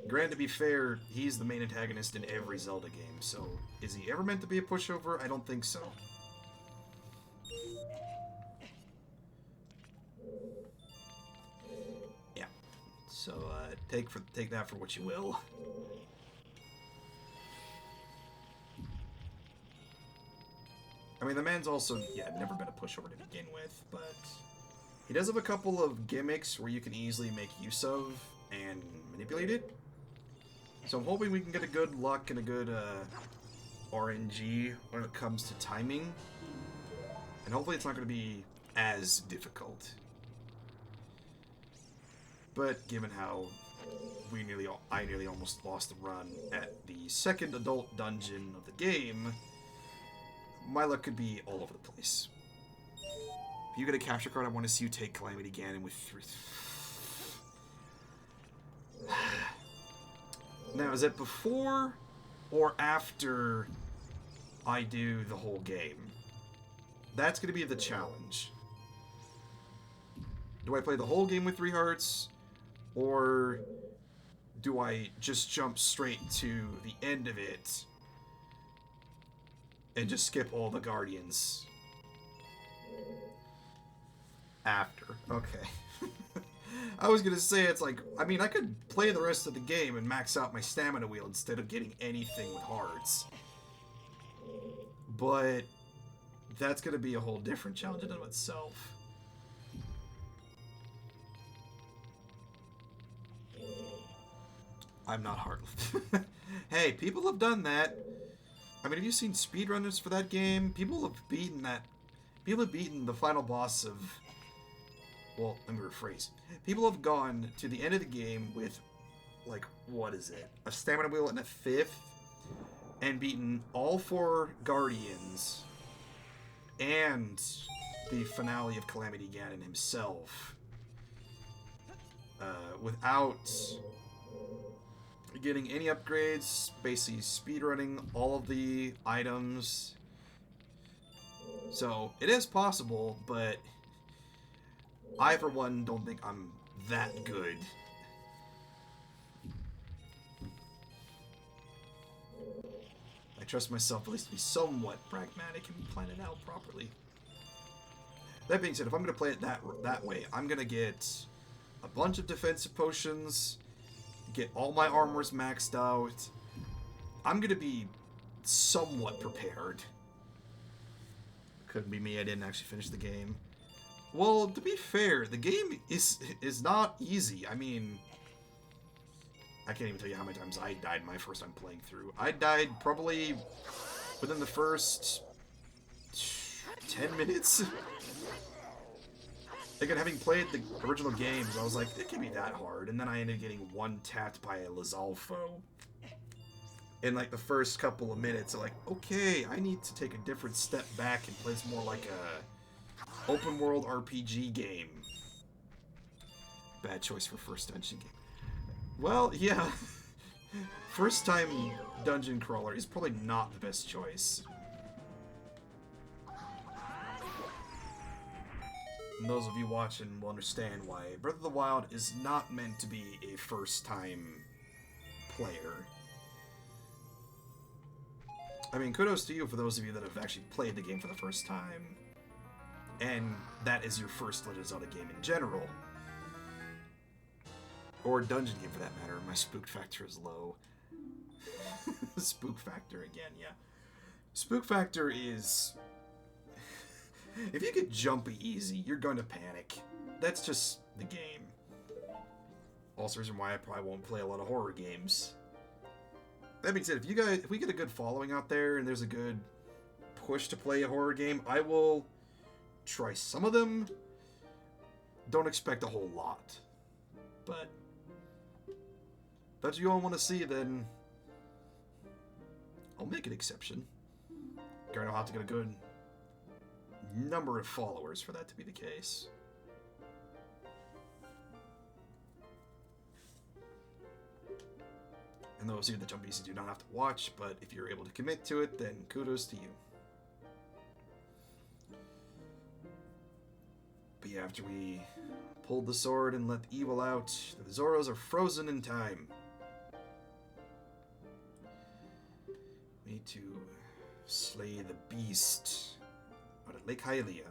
Granted, to be fair, he's the main antagonist in every Zelda game, so is he ever meant to be a pushover? I don't think so. Yeah. So, take that for what you will. I mean, the man's also, never been a pushover to begin with, but he does have a couple of gimmicks where you can easily make use of and manipulate it. So I'm hoping we can get a good luck and a good RNG when it comes to timing. And hopefully it's not going to be as difficult. But given how I nearly almost lost the run at the second adult dungeon of the game, my luck could be all over the place. If you get a capture card, I want to see you take Calamity Ganon with 3. Now, is it before or after I do the whole game? That's going to be the challenge. Do I play the whole game with 3 hearts? Or do I just jump straight to the end of it and just skip all the Guardians after? Okay. I was gonna say, it's like, I mean, I could play the rest of the game and max out my stamina wheel instead of getting anything with hearts. But that's gonna be a whole different challenge in and of itself. I'm not heartless. Hey, people have done that. I mean, have you seen speedrunners for that game? People have beaten the final boss of... Well, let me rephrase. People have gone to the end of the game with, like, what is it? A stamina wheel and a 5th, and beaten all 4 Guardians, and the finale of Calamity Ganon himself, without getting any upgrades, basically speedrunning all of the items. So, it is possible, but I, for one, don't think I'm that good. I trust myself at least to be somewhat pragmatic and plan it out properly. That being said, if I'm going to play it that way, I'm going to get a bunch of defensive potions, get all my armors maxed out. I'm going to be somewhat prepared. Couldn't be me, I didn't actually finish the game. Well, to be fair, the game is not easy. I mean, I can't even tell you how many times I died my first time playing through. I died probably within the first 10 minutes. Again, having played the original games, I was like, it can't be that hard. And then I ended up getting one-tapped by a Lizalfo. In like the first couple of minutes, I'm like, okay, I need to take a different step back and play this more like a open world RPG game. Bad choice for first dungeon game. Well, yeah. First time dungeon crawler is probably not the best choice. And those of you watching will understand why Breath of the Wild is not meant to be a first time player. I mean, kudos to you for those of you that have actually played the game for the first time. And that is your first Legend of Zelda game in general. Or dungeon game for that matter. My spook factor is low. Spook factor again, yeah. Spook factor is... if you get jumpy easy, you're going to panic. That's just the game. Also the reason why I probably won't play a lot of horror games. That being said, if we get a good following out there and there's a good push to play a horror game, I will try some of them. Don't expect a whole lot. But if that's what you all want to see, then I'll make an exception. Gonna have to get a good number of followers for that to be the case. And those of you that jump easy do not have to watch, but if you're able to commit to it, then kudos to you. But yeah, after we pulled the sword and let the evil out, the Zoras are frozen in time. We need to slay the beast out at Lake Hylia.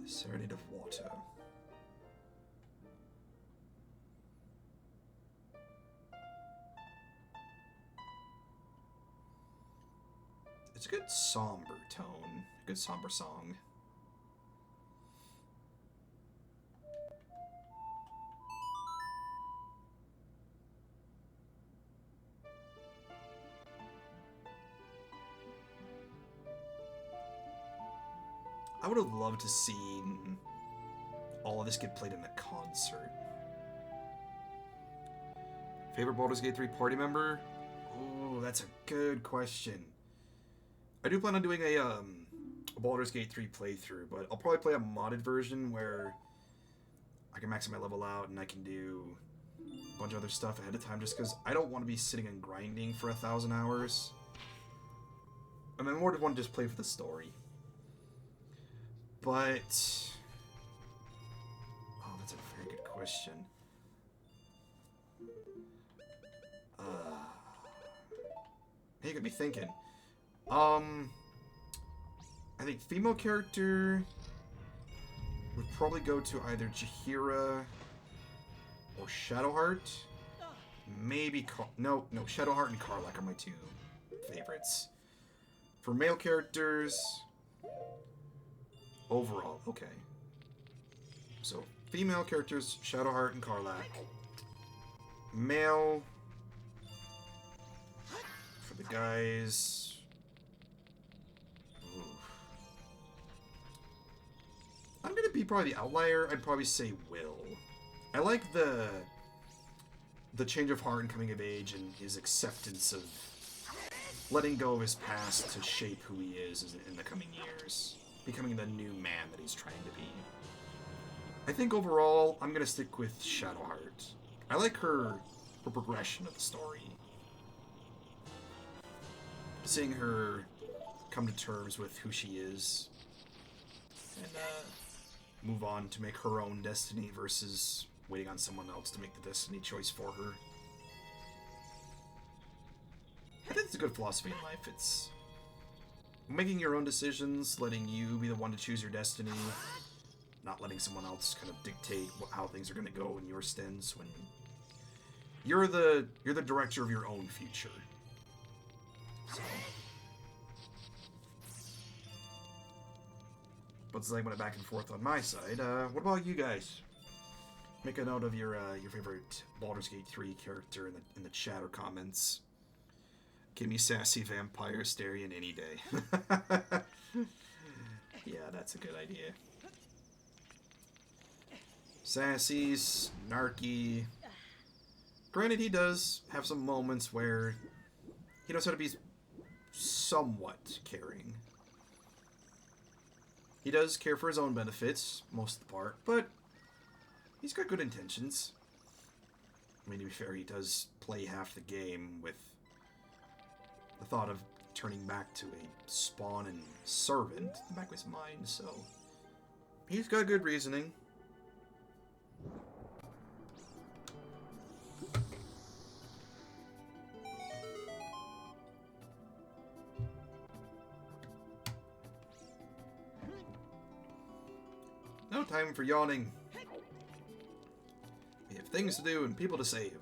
The Serenade of Water. It's a good somber tone, a good somber song. I would have loved to see all of this get played in a concert. Favorite Baldur's Gate 3 party member? Oh, that's a good question. I do plan on doing a Baldur's Gate 3 playthrough, but I'll probably play a modded version where I can max my level out and I can do a bunch of other stuff ahead of time, just because I don't want to be sitting and grinding for 1,000 hours. I mean, I more want to just play for the story. But... oh, that's a very good question. You got me thinking. I think female character would probably go to either Jaheira or Shadowheart. Maybe no, Shadowheart and Karlach are my two favorites. For male characters, overall, okay. So female characters, Shadowheart and Karlach. Male for the guys. I'm gonna be probably the outlier. I'd probably say Will. I like the change of heart and coming of age and his acceptance of letting go of his past to shape who he is in the coming years. Becoming the new man that he's trying to be. I think overall, I'm gonna stick with Shadowheart. I like her progression of the story. Seeing her come to terms with who she is. And, move on to make her own destiny versus waiting on someone else to make the destiny choice for her. I think it's a good philosophy in life. It's making your own decisions, letting you be the one to choose your destiny, not letting someone else kind of dictate how things are going to go in your stance when you're the director of your own future. So. But it's like went back and forth on my side. What about you guys? Make a note of your favorite Baldur's Gate 3 character in the chat or comments. Give me sassy vampire Starion any day. Yeah, that's a good idea. Sassy, snarky. Granted, he does have some moments where he knows how to be somewhat caring. He does care for his own benefits, most of the part, but he's got good intentions. I mean, to be fair, he does play half the game with the thought of turning back to a spawn and servant in the back of his mind, so he's got good reasoning. No time for yawning. We have things to do and people to save.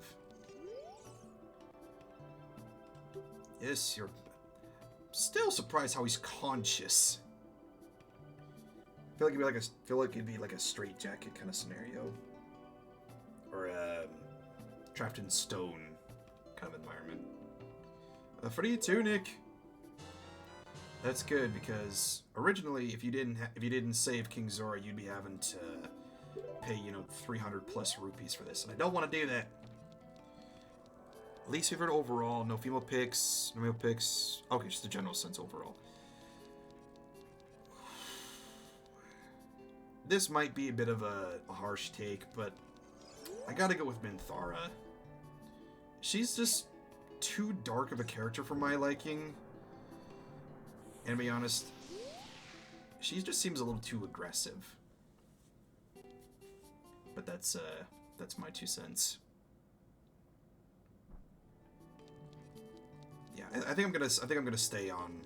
Yes, you're still surprised how he's conscious. I feel like it'd be like a straitjacket kind of scenario, or trapped in stone kind of environment. A free tunic. That's good because originally, if you didn't save King Zora, you'd be having to pay 300 plus rupees for this, and I don't want to do that. Least favorite overall, no female picks, no male picks. Okay, just the general sense overall. This might be a bit of a harsh take, but I gotta go with Minthara. She's just too dark of a character for my liking. And to be honest, she just seems a little too aggressive. But that's my 2 cents. Yeah, I think I'm gonna stay on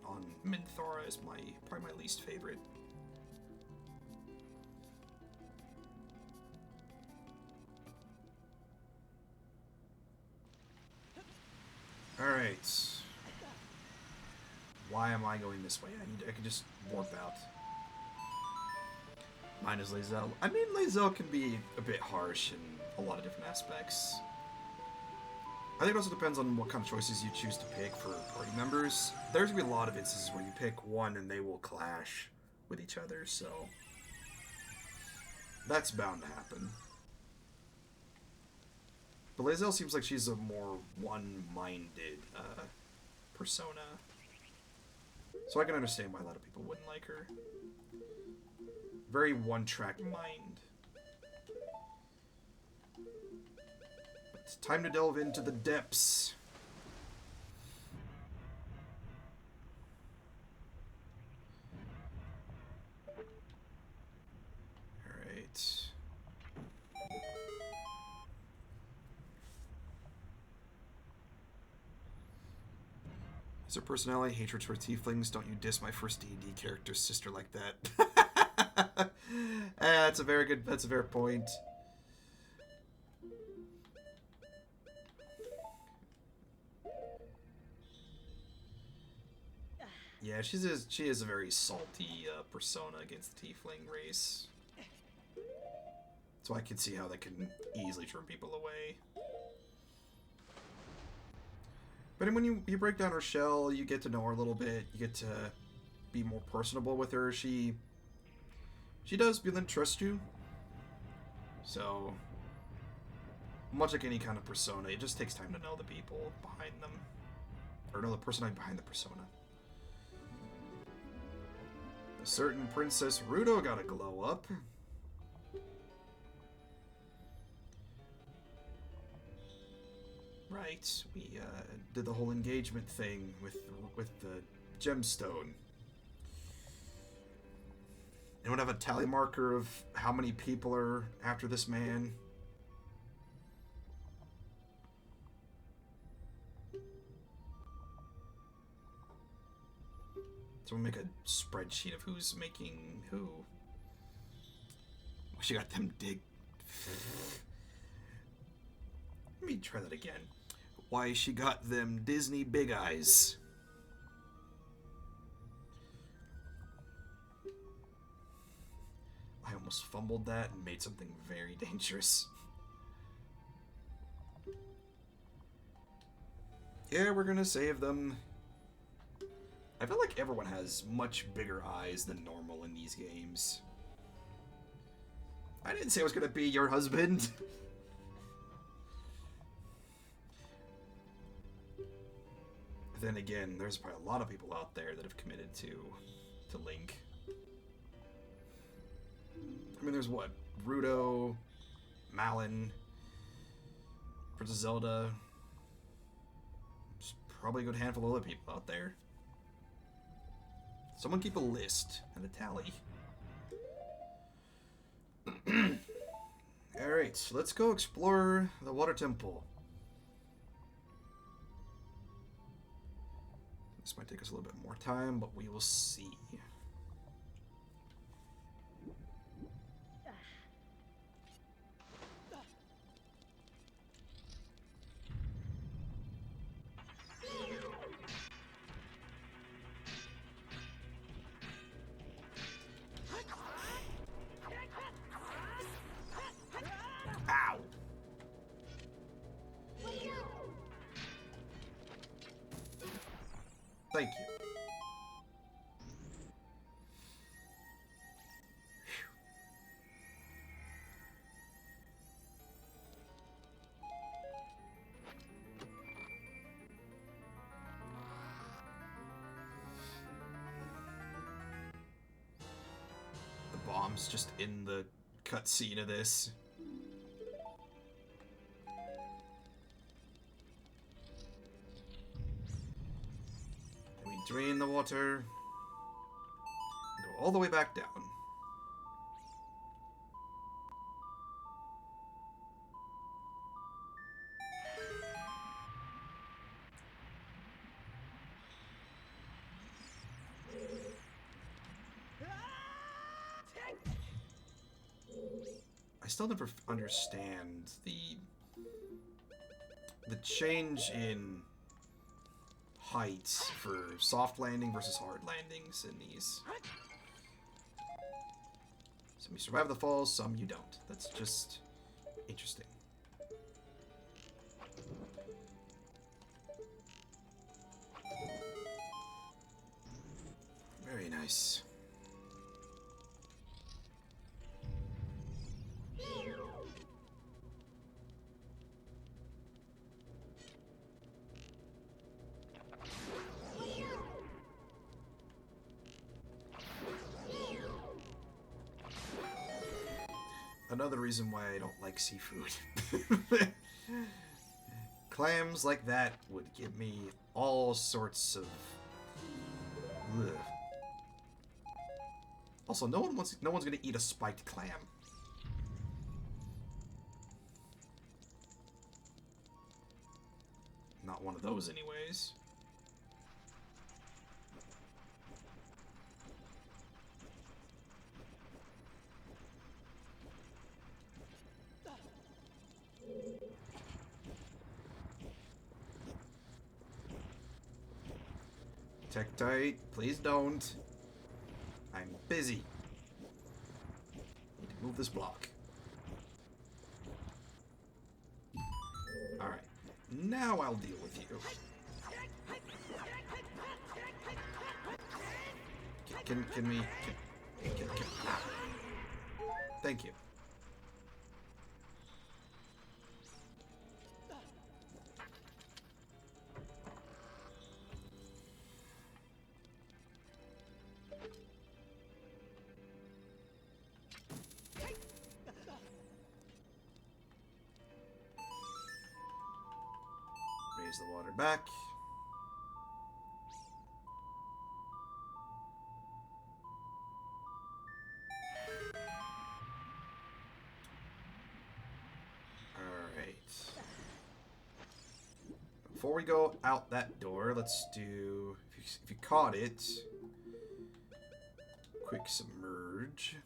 Minthara as probably my least favorite. All right. Why am I going this way? I could just warp out. Mine is Lae'zel. I mean, Lae'zel can be a bit harsh in a lot of different aspects. I think it also depends on what kind of choices you choose to pick for party members. There's going to be a lot of instances where you pick one and they will clash with each other, so that's bound to happen. But Lae'zel seems like she's a more one-minded persona. So I can understand why a lot of people wouldn't like her. Very one-track mind. But it's time to delve into the depths. Alright. Is her personality hatred for tieflings? Don't you diss my first D&D character's sister like that. That's a fair point. Yeah, she is a very salty persona against the tiefling race. So I can see how that can easily turn people away. But when you break down her shell, you get to know her a little bit. You get to be more personable with her. She does feel and trust you. So, much like any kind of persona, it just takes time to know the people behind them. Or know the personality behind the persona. A certain Princess Ruto got a glow up. Right, we did the whole engagement thing with the gemstone. Anyone have a tally marker of how many people are after this man? Someone make a spreadsheet of who's making who. Wish you got them dig. Let me try that again. Why she got them Disney big eyes. I almost fumbled that and made something very dangerous. Yeah, we're gonna save them. I feel like everyone has much bigger eyes than normal in these games. I didn't say I was gonna be your husband. Then again, there's probably a lot of people out there that have committed to Link. I mean, there's what? Rudo, Malin, Princess Zelda. There's probably a good handful of other people out there. Someone keep a list and a tally. Alright, let's go explore the Water Temple. This might take us a little bit more time, but we will see. Ow! Thank you. The bomb's just in the cutscene of this. We drain the water. Go all the way back down. I still never understand the change in heights for soft landing versus hard landings in these. Some you survive the falls, some you don't. That's just interesting. Very nice. Another reason why I don't like seafood. Clams like that would give me all sorts of... Ugh. Also, no one's gonna eat a spiked clam. Not one of those, anyways. Tektite, please don't. I'm busy. Need to move this block. Alright. Now I'll deal with you. Can we... Thank you. Raise the water back. Alright. Before we go out that door, let's do... If you caught it... Quick submerge.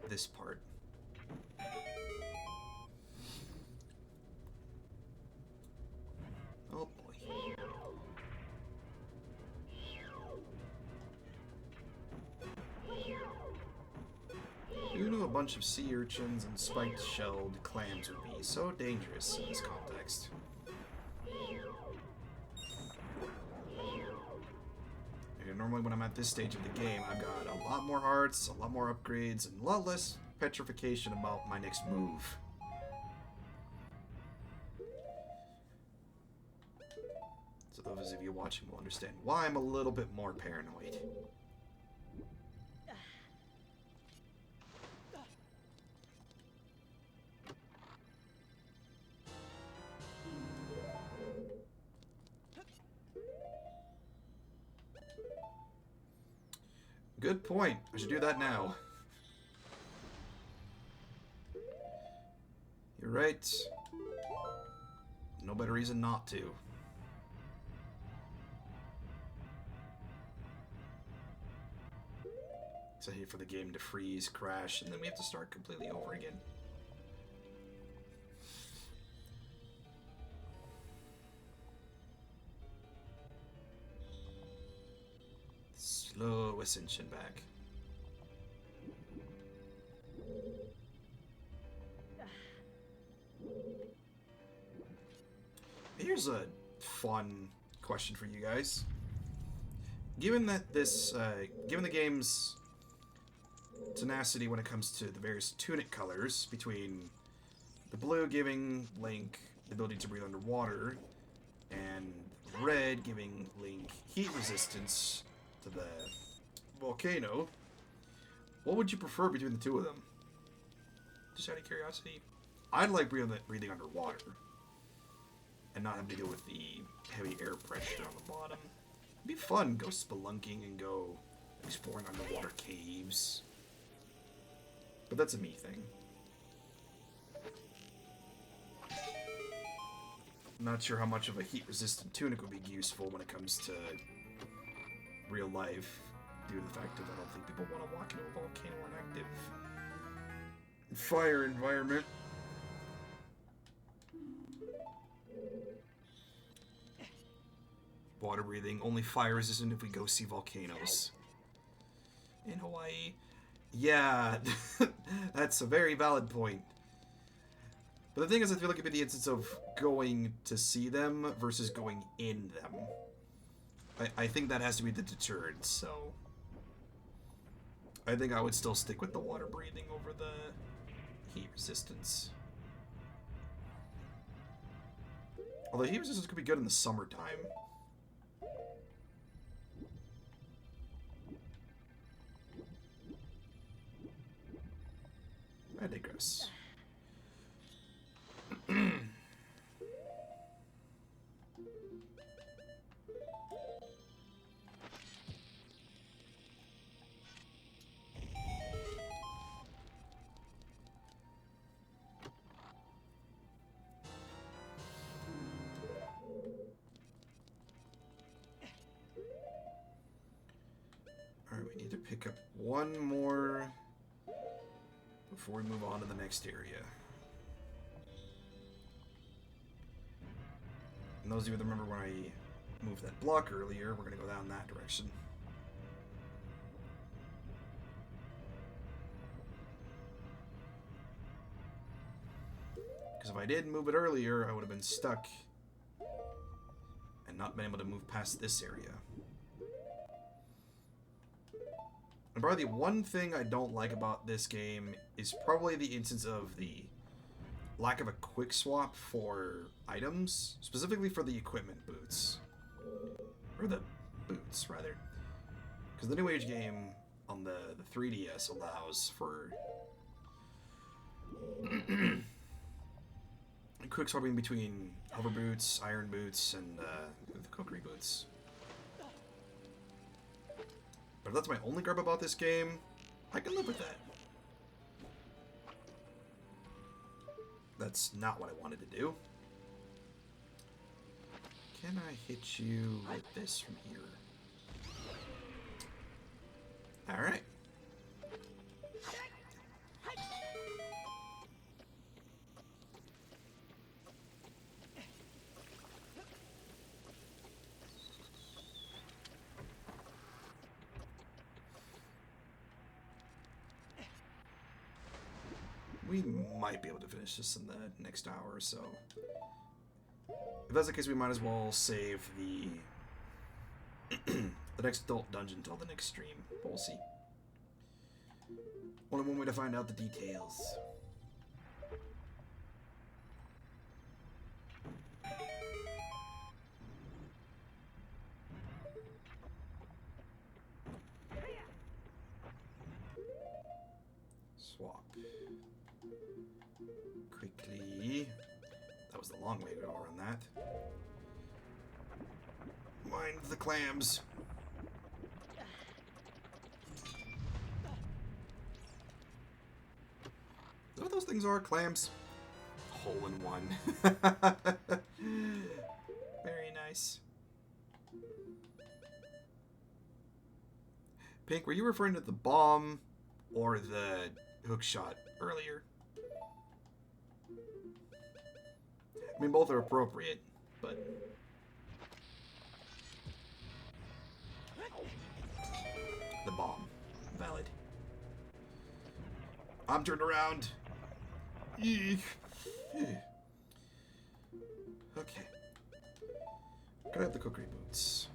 this part. Oh boy. Who knew a bunch of sea urchins and spiked-shelled clams would be so dangerous in this context? Normally when I'm at this stage of the game, I've got a lot more hearts, a lot more upgrades, and a lot less petrification about my next move. So those of you watching will understand why I'm a little bit more paranoid. Good point. I should do that now. You're right. No better reason not to. So I hate for the game to freeze, crash, and then we have to start completely over again. Slow ascension back. Here's a fun question for you guys. Given that given the game's tenacity when it comes to the various tunic colors, between the blue giving Link the ability to breathe underwater, and red giving Link heat resistance to the volcano, what would you prefer between the two of them? Just out of curiosity. I'd like breathing underwater and not having to deal with the heavy air pressure on the bottom. It'd be fun, go spelunking and go exploring underwater caves. But that's a me thing. I'm not sure how much of a heat-resistant tunic would be useful when it comes to real life, due to the fact that I don't think people want to walk into a volcano or an active fire environment. Water breathing, only fire resistant if we go see volcanoes. In Hawaii. Yeah, that's a very valid point. But the thing is, I feel like it'd be the instance of going to see them versus going in them. I think that has to be the deterrent, so I think I would still stick with the water breathing over the heat resistance. Although heat resistance could be good in the summertime. I digress. Alright, we need to pick up one more before we move on to the next area. And those of you that remember when I moved that block earlier, we're going to go down that direction. Because if I did move it earlier, I would have been stuck and not been able to move past this area. And probably the one thing I don't like about this game is probably the instance of the lack of a quick swap for items, specifically for the equipment boots. Or the boots, rather. Because the New Age game on the 3DS allows for quick swapping between hover boots, iron boots, and the Kokiri boots. But if that's my only gripe about this game, I can live with that. That's not what I wanted to do. Can I hit you with this from here? Alright. We might be able to finish this in the next hour or so. If that's the case, we might as well save the the next adult dungeon until the next stream. But we'll see. Only one way to find out the details. Swap. Quickly. That was the long way to go around that. Mind the clams. Is that what those things are? Clams? Hole in one. Very nice. Pink, were you referring to the bomb or the hook shot earlier? I mean, both are appropriate, but... The bomb. Valid. I'm turned around. Eek. Okay. Gotta have the cookery boots.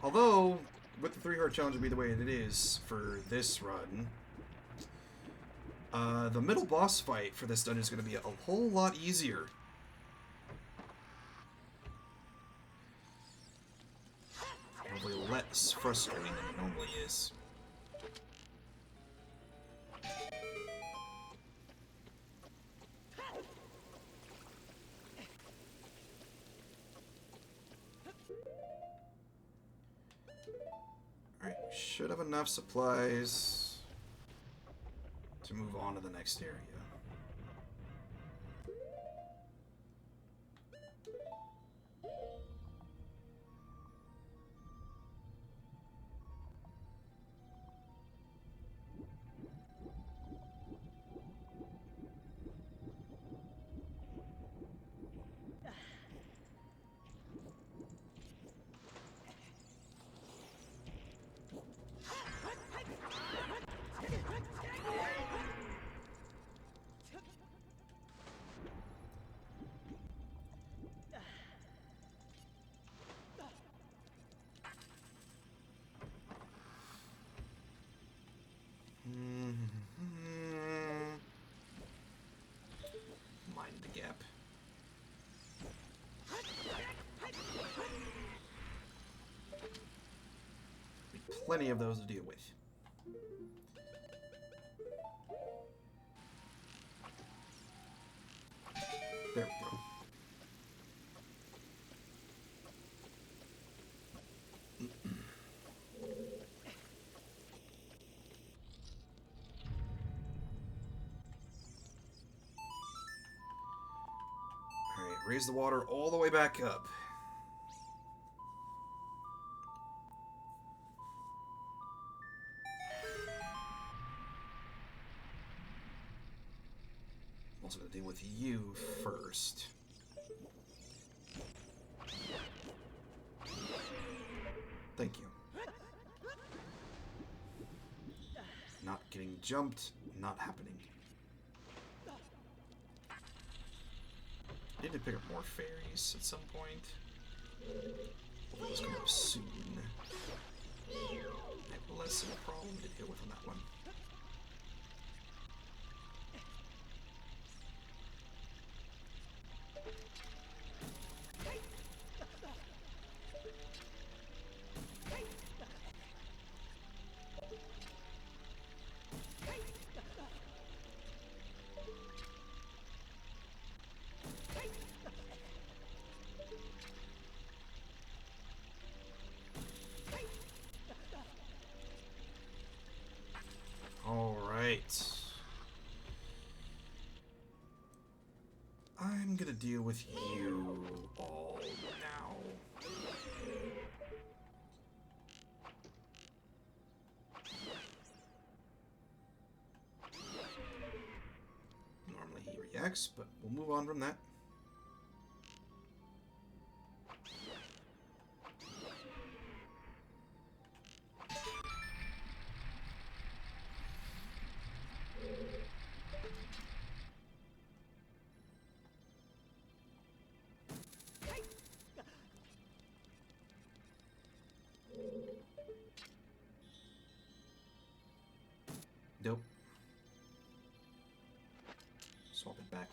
Although, with the 3-heart challenge be the way it is for this run, the middle boss fight for this dungeon is going to be a whole lot easier. Probably less frustrating than it normally is. Alright, we should have enough supplies to move on to the next area. Mind the gap. Plenty of those to deal with. There we go. Alright, raise the water all the way back up. I'm also going to deal with you first. Thank you. Not getting jumped, not happening. I need to pick up more fairies at some point. Hopefully those come up soon. I have less of a problem to deal with on that one. I'm gonna deal with you all now. Normally he reacts, but we'll move on from that.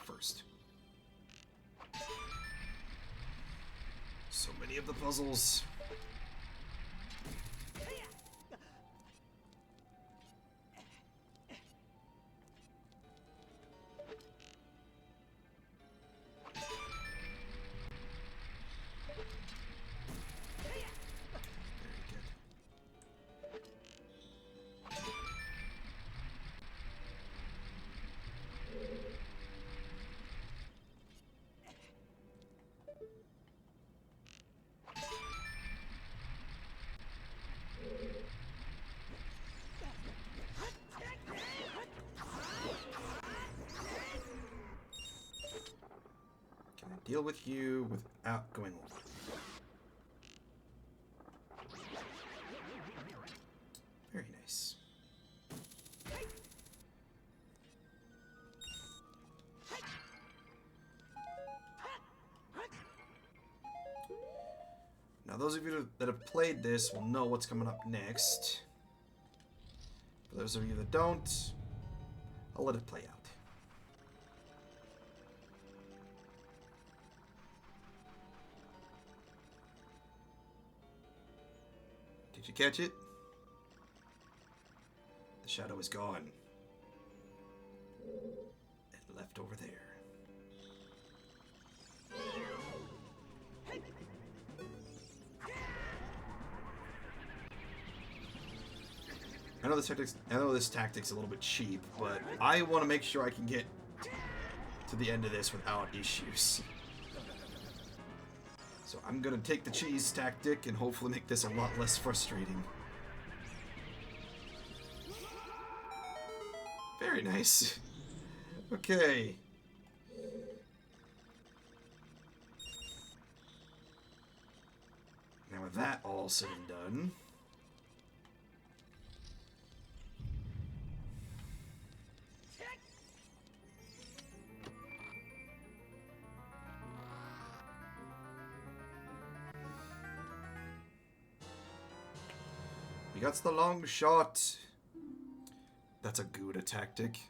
first. So many of the puzzles. Deal with you without going over. Very nice. Now, those of you that have played this will know what's coming up next. For those of you that don't, I'll let it play out. Did you catch it? The shadow is gone. It left over there. I know this tactic's a little bit cheap, but I want to make sure I can get to the end of this without issues. So I'm gonna take the cheese tactic and hopefully make this a lot less frustrating. Very nice. Okay. Now with that all said and done, that's the long shot. That's a Gouda tactic.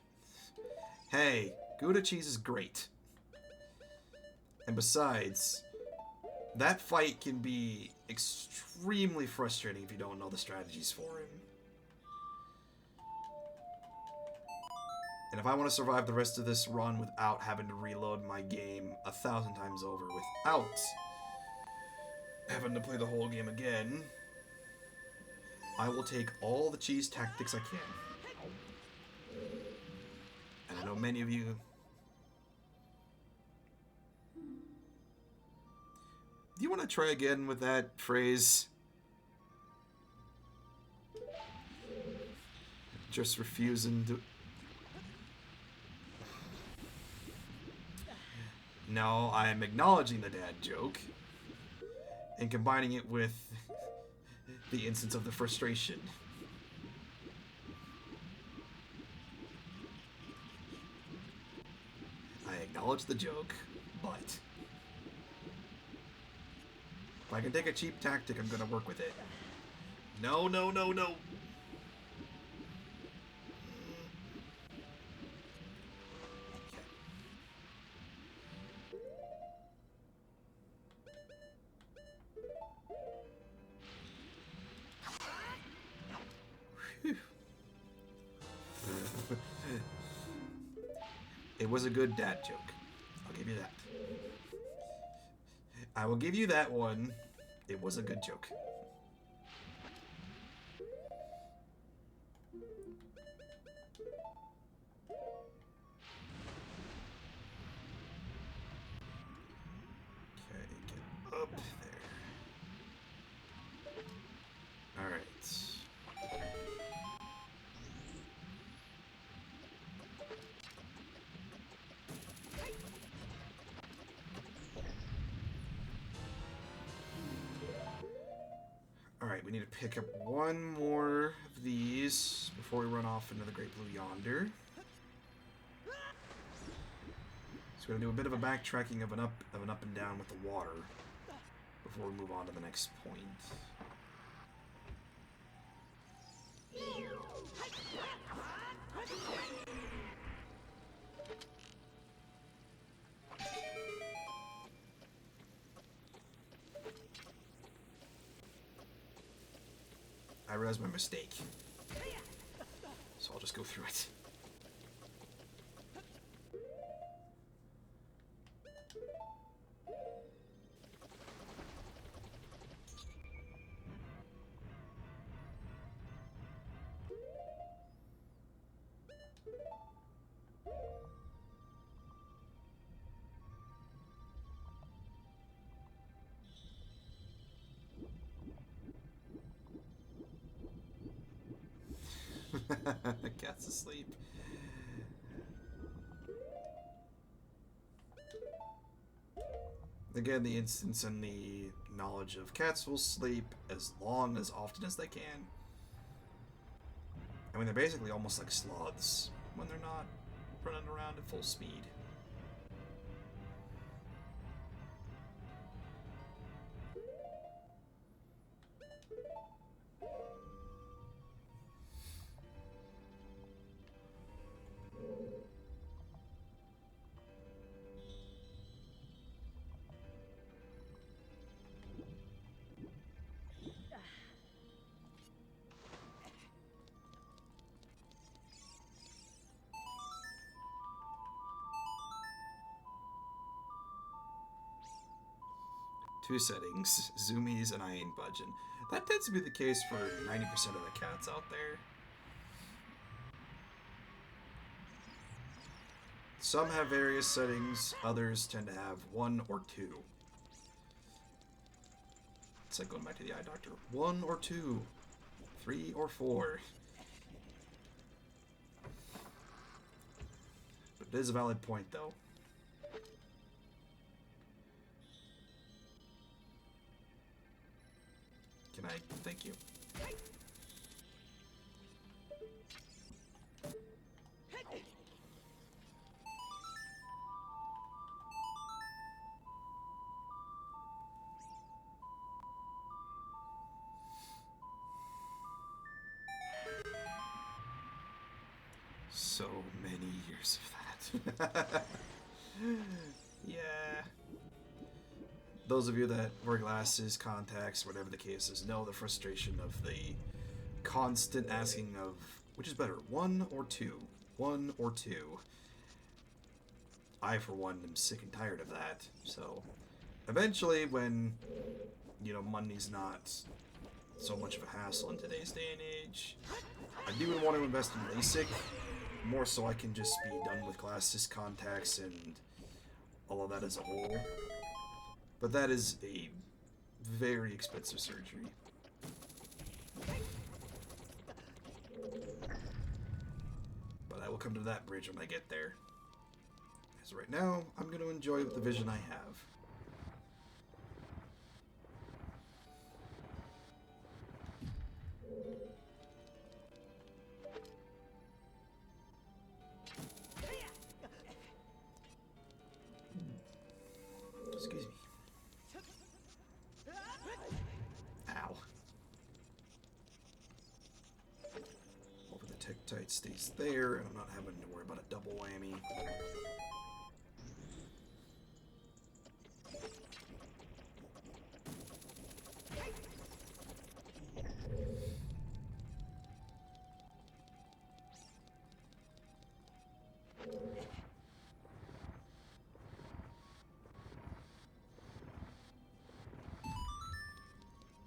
Hey, Gouda cheese is great. And besides, that fight can be extremely frustrating if you don't know the strategies for him. And if I want to survive the rest of this run without having to reload my game 1,000 times over, without having to play the whole game again, I will take all the cheese tactics I can. And I know many of you... Do you want to try again with that phrase? Just refusing to... No, I am acknowledging the dad joke and combining it with the instance of the frustration. I acknowledge the joke, but if I can take a cheap tactic, I'm gonna work with it. No, no, no, no. It was a good dad joke. I'll give you that. I will give you that one. It was a good joke. Okay, get up there. All right. Alright, we need to pick up one more of these before we run off into the Great Blue Yonder. So we're going to do a bit of a backtracking of an up and down with the water before we move on to the next point. I realized my mistake. So I'll just go through it. Cat's asleep. Again, the instance and the knowledge of cats will sleep as long as often as they can. I mean, they're basically almost like sloths when they're not running around at full speed. Two settings, zoomies and I ain't budging. That tends to be the case for 90% of the cats out there. Some have various settings, others tend to have one or two. It's like going back to the eye doctor. One or two, three or four. But it is a valid point, though. Can I? Thank you. So many years of that. Yeah. Those of you that wear glasses, contacts, whatever the case is, know the frustration of the constant asking of, which is better, one or two? One or two? I, for one, am sick and tired of that. So, eventually, when, you know, money's not so much of a hassle in today's day and age, I do want to invest in LASIK, more so I can just be done with glasses, contacts, and all of that as a whole. But that is a very expensive surgery. But I will come to that bridge when I get there. As right now, I'm going to enjoy the vision I have. Excuse me. Ow. Hoping the Tektite stays there, and I'm not having to worry about a double whammy.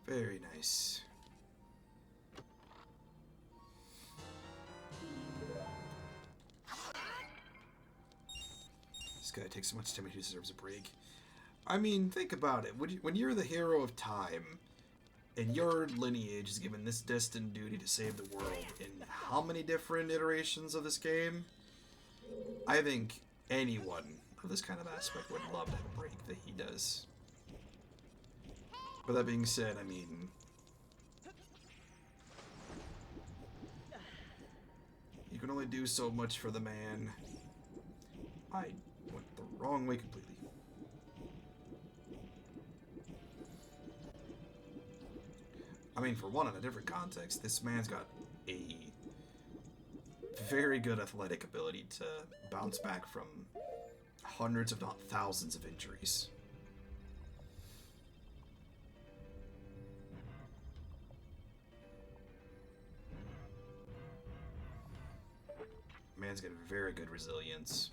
Very nice. This guy takes so much time, he deserves a break. I mean, think about it. When you're the hero of time, and your lineage is given this destined duty to save the world in how many different iterations of this game? I think anyone of this kind of aspect would love to have a break that he does. But that being said, I mean, you can only do so much for the man. I went the wrong way completely. I mean, for one, in a different context, this man's got a very good athletic ability to bounce back from hundreds, if not thousands, of injuries. man's got very good resilience.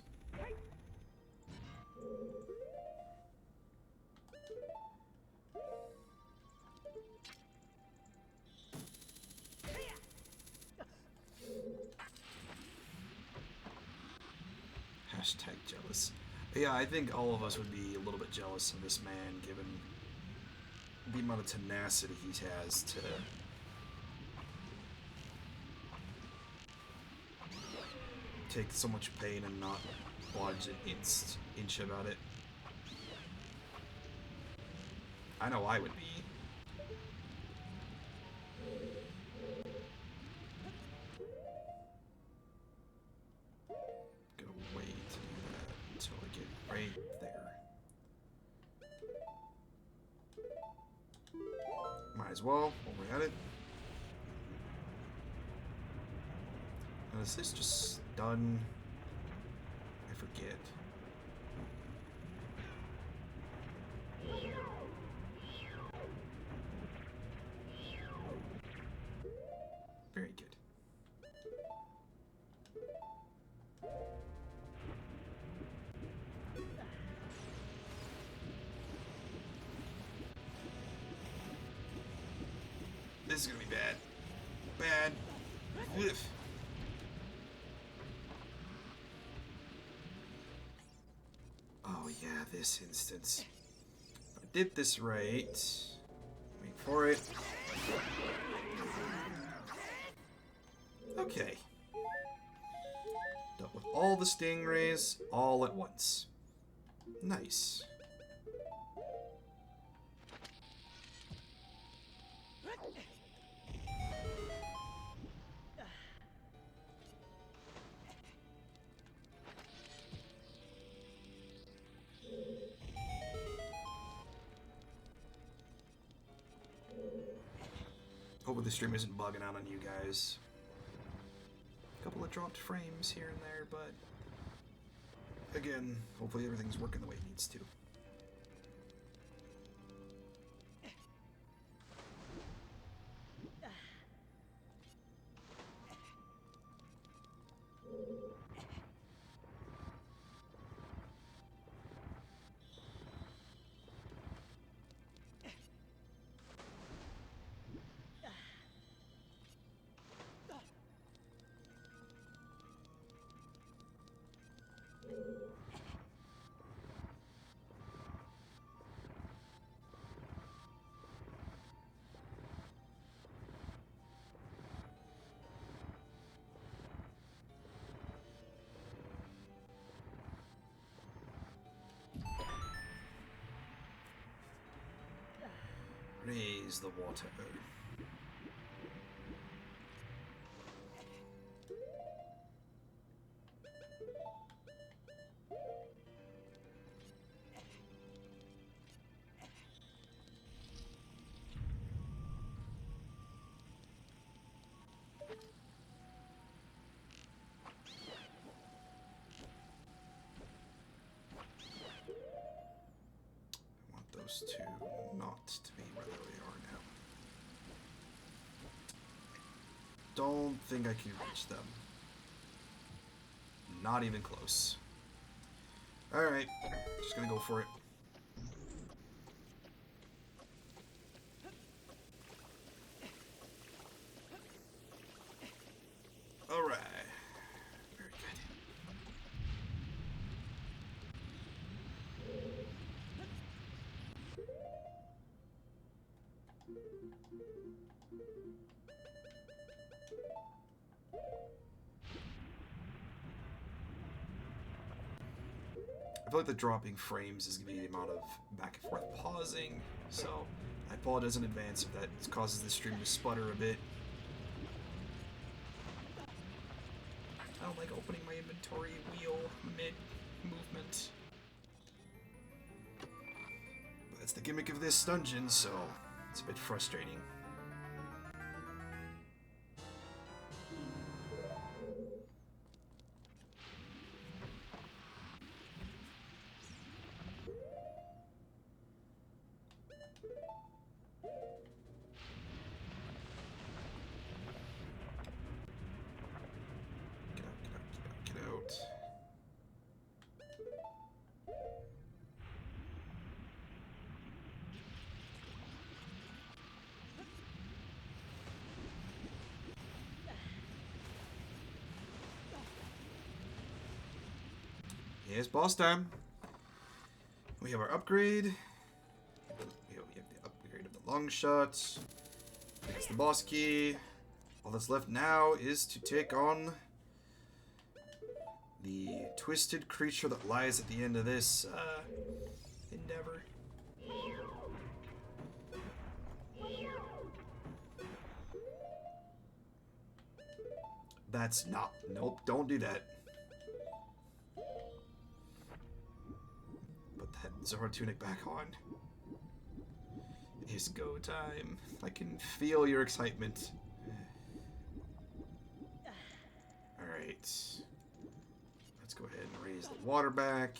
Hashtag jealous. Yeah, I think all of us would be a little bit jealous of this man, given the amount of tenacity he has to take so much pain and not budge an inch about it. I know I would be. Gonna wait to do that until I get right there. Might as well, while we're at it. Now, is this just done? I forget. Very good. This is gonna be bad. Bad. Whiff. Oh yeah, this instance. If I did this right. Wait for it. Okay. Dealt with all the stingrays all at once. Nice. Hopefully the stream isn't bugging out on you guys. A couple of dropped frames here and there, but again, hopefully everything's working the way it needs to. Raise the water. I want those two not to be where they are now. Don't think I can reach them. Not even close. Alright, just gonna go for it. Alright. Very good. I feel like the dropping frames is going to be the amount of back and forth pausing, so I apologize in advance if that causes the stream to sputter a bit. I don't like opening my inventory wheel mid-movement. But that's the gimmick of this dungeon, so it's a bit frustrating. Get Yes, boss time. We have our upgrade. We have the upgrade of the long shot. That's the boss key. All that's left now is to take on the twisted creature that lies at the end of this endeavor. That's not... Nope, don't do that. Put that Zora tunic back on. It's go time. I can feel your excitement. Alright. Let's go ahead and raise the water back.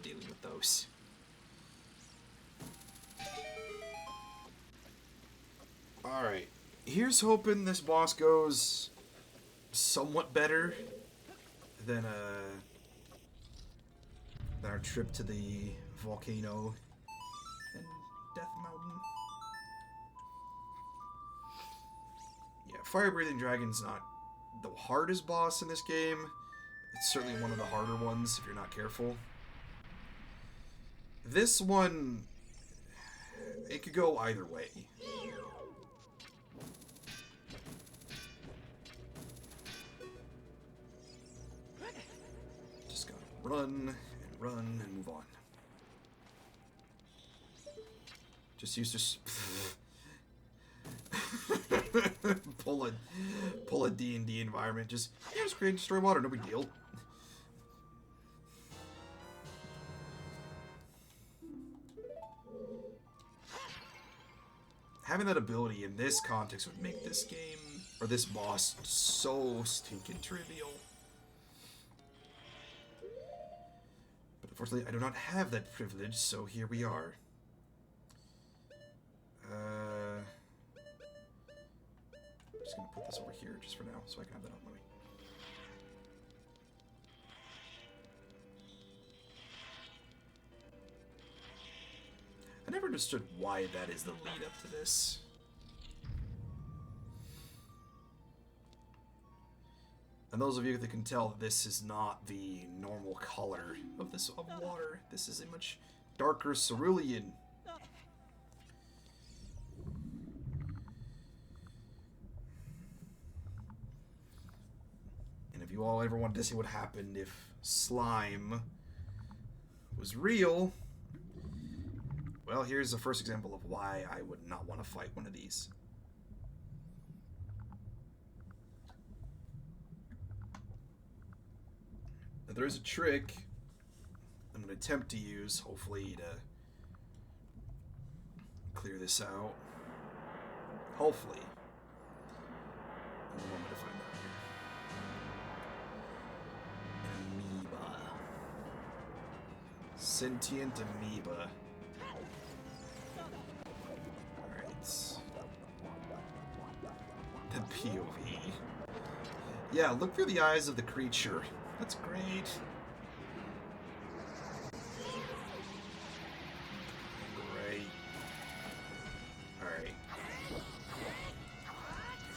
Dealing with those. Alright. Here's hoping this boss goes somewhat better than our trip to the volcano and Death Mountain. Yeah, Fire-Breathing Dragon's not the hardest boss in this game. It's certainly one of the harder ones if you're not careful. This one, it could go either way. Just gotta run and move on. Just use to pull a D&D environment. Just create and destroy water, no big deal. Having that ability in this context would make this game, or this boss, so stinking trivial. But unfortunately, I do not have that privilege, so here we are. I'm just gonna put this over here just for now, so I can have that on my way. I never understood why that is the lead up to this. And those of you that can tell, this is not the normal color of water. This is a much darker cerulean. And if you all ever wanted to see what happened if slime was real, well, here's the first example of why I would not want to fight one of these. Now, there is a trick I'm going to attempt to use, hopefully, to clear this out. Hopefully. One moment to find out here. Amoeba. Sentient amoeba. The POV. Yeah, look through the eyes of the creature. That's great. Great. Alright.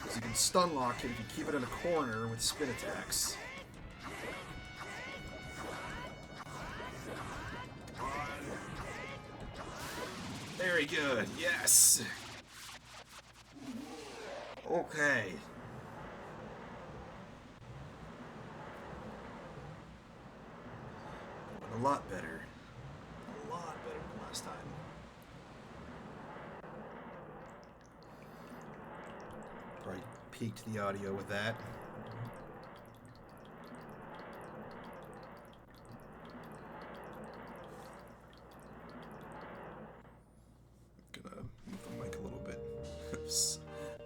So you can stun lock it if you keep it in a corner with spin attacks. Very good. Yes. Okay. A lot better. A lot better than last time. Probably peaked the audio with that. Gonna move the mic a little bit.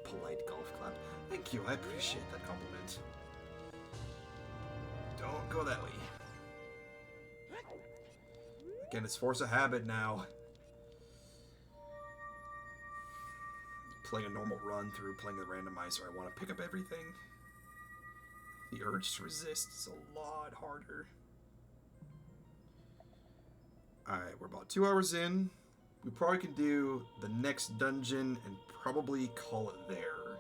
Polite golf clap. Thank you, I appreciate that compliment. Don't go that way. Again, it's force of habit now. Playing a normal run through playing the randomizer, I want to pick up everything. The urge to resist is a lot harder. Alright, we're about 2 hours in. We probably can do the next dungeon and probably call it there.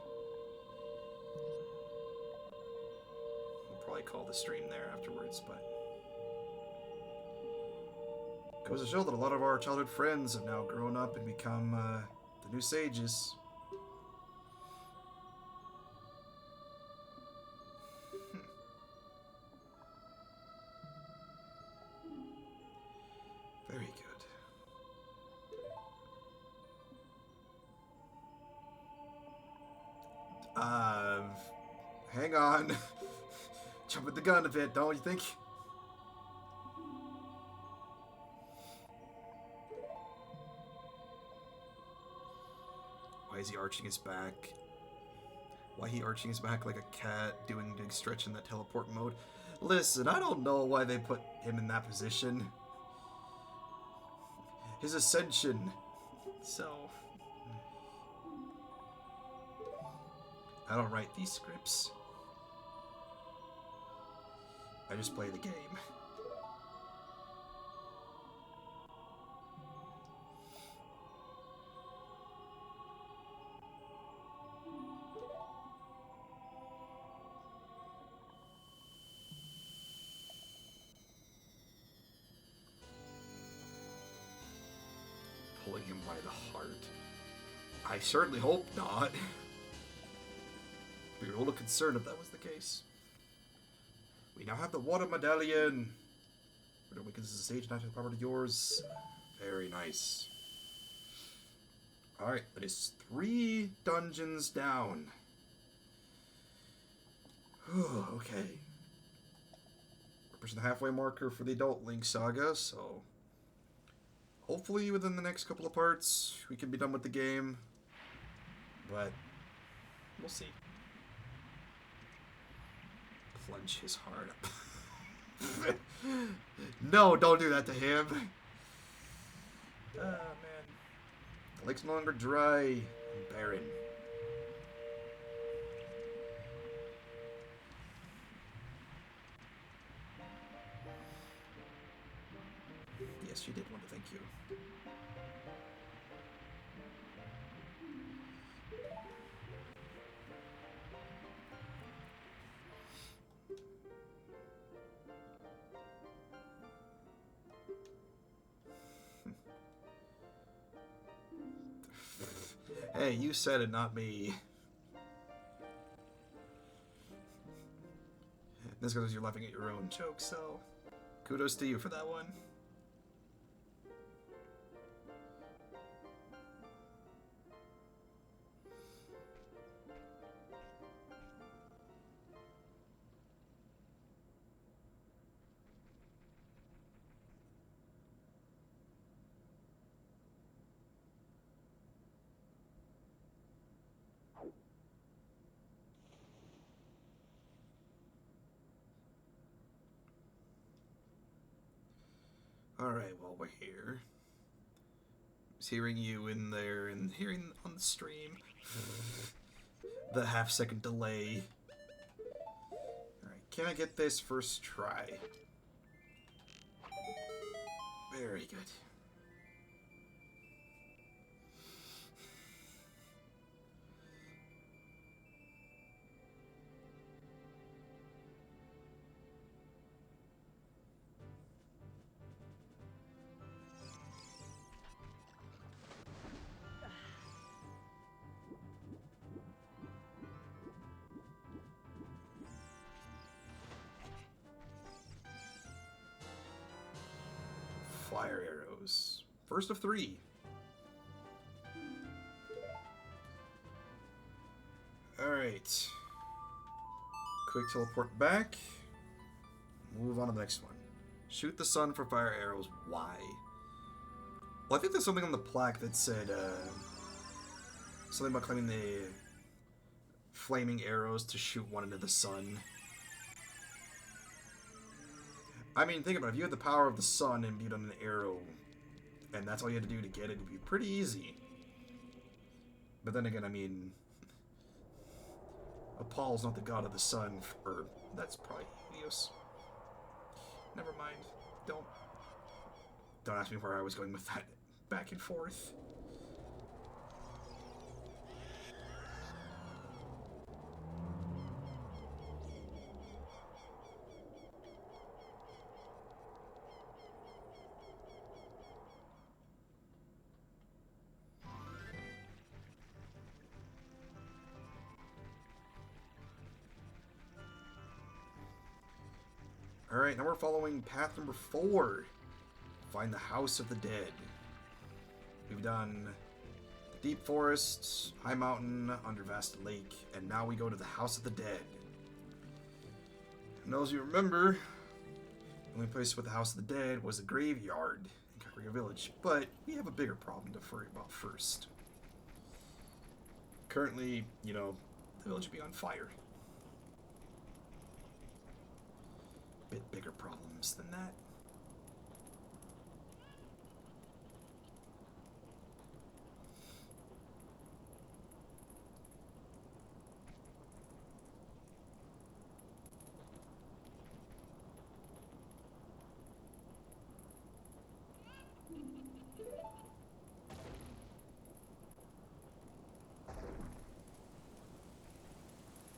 We'll probably call the stream there afterwards, but... goes to show that a lot of our childhood friends have now grown up and become the new sages. Very good. Hang on. Jumping the gun a bit, don't you think? Why is he arching his back? Why he arching his back like a cat doing a big stretch in that teleport mode? Listen, I don't know why they put him in that position. His ascension. So... I don't write these scripts. I just play the game. Pulling him by the heart. I certainly hope not. We were a little concerned if that was the case. We now have the water medallion. What awakens the sage natural property yours. Very nice. Alright, that is 3 dungeons down. Okay. We're pushing the halfway marker for the Adult Link Saga, so... hopefully within the next couple of parts, we can be done with the game. But, we'll see. Plunge his heart up. No, don't do that to him. Ah, man. The lake's no longer dry and barren. Yes, you did want to thank you. Hey, you said it, not me. This goes you're laughing at your own joke, so kudos to you for that one. Alright, well, we're here. I was hearing you in there and hearing on the stream. The half-second delay. Alright, can I get this first try? Very good. Fire arrows. First of 3. Alright. Quick teleport back. Move on to the next one. Shoot the sun for fire arrows. Why? Well, I think there's something on the plaque that said, something about claiming the flaming arrows to shoot one into the sun. I mean, think about it. If you had the power of the sun and beat on an arrow, and that's all you had to do to get it, it'd be pretty easy. But then again, I mean, Apollo's not the god of the sun, or that's probably hideous. Never mind. Don't ask me where I was going with that back and forth. Alright, now we're following path number 4. Find the House of the Dead. We've done the Deep Forest, High Mountain, Under Vast Lake, and now we go to the House of the Dead. And those of you remember, the only place with the House of the Dead was the graveyard in Kakariko Village, but we have a bigger problem to worry about first. Currently, you know, the village would be on fire. Bit bigger problems than that.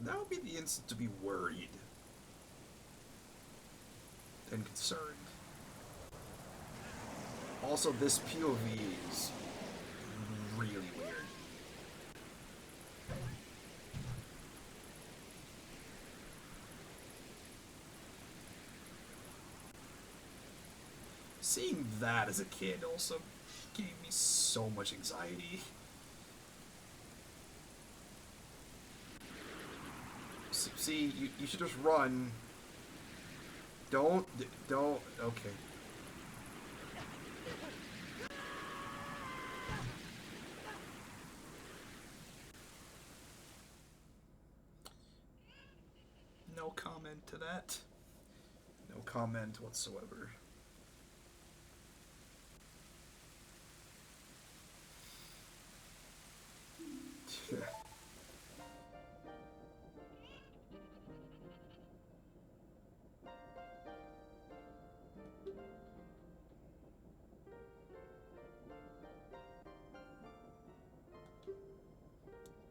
That would be the instant to be worried and concerned. Also, this POV is really weird. Seeing that as a kid also gave me so much anxiety. See, you should just run. Don't, okay. No comment to that. No comment whatsoever.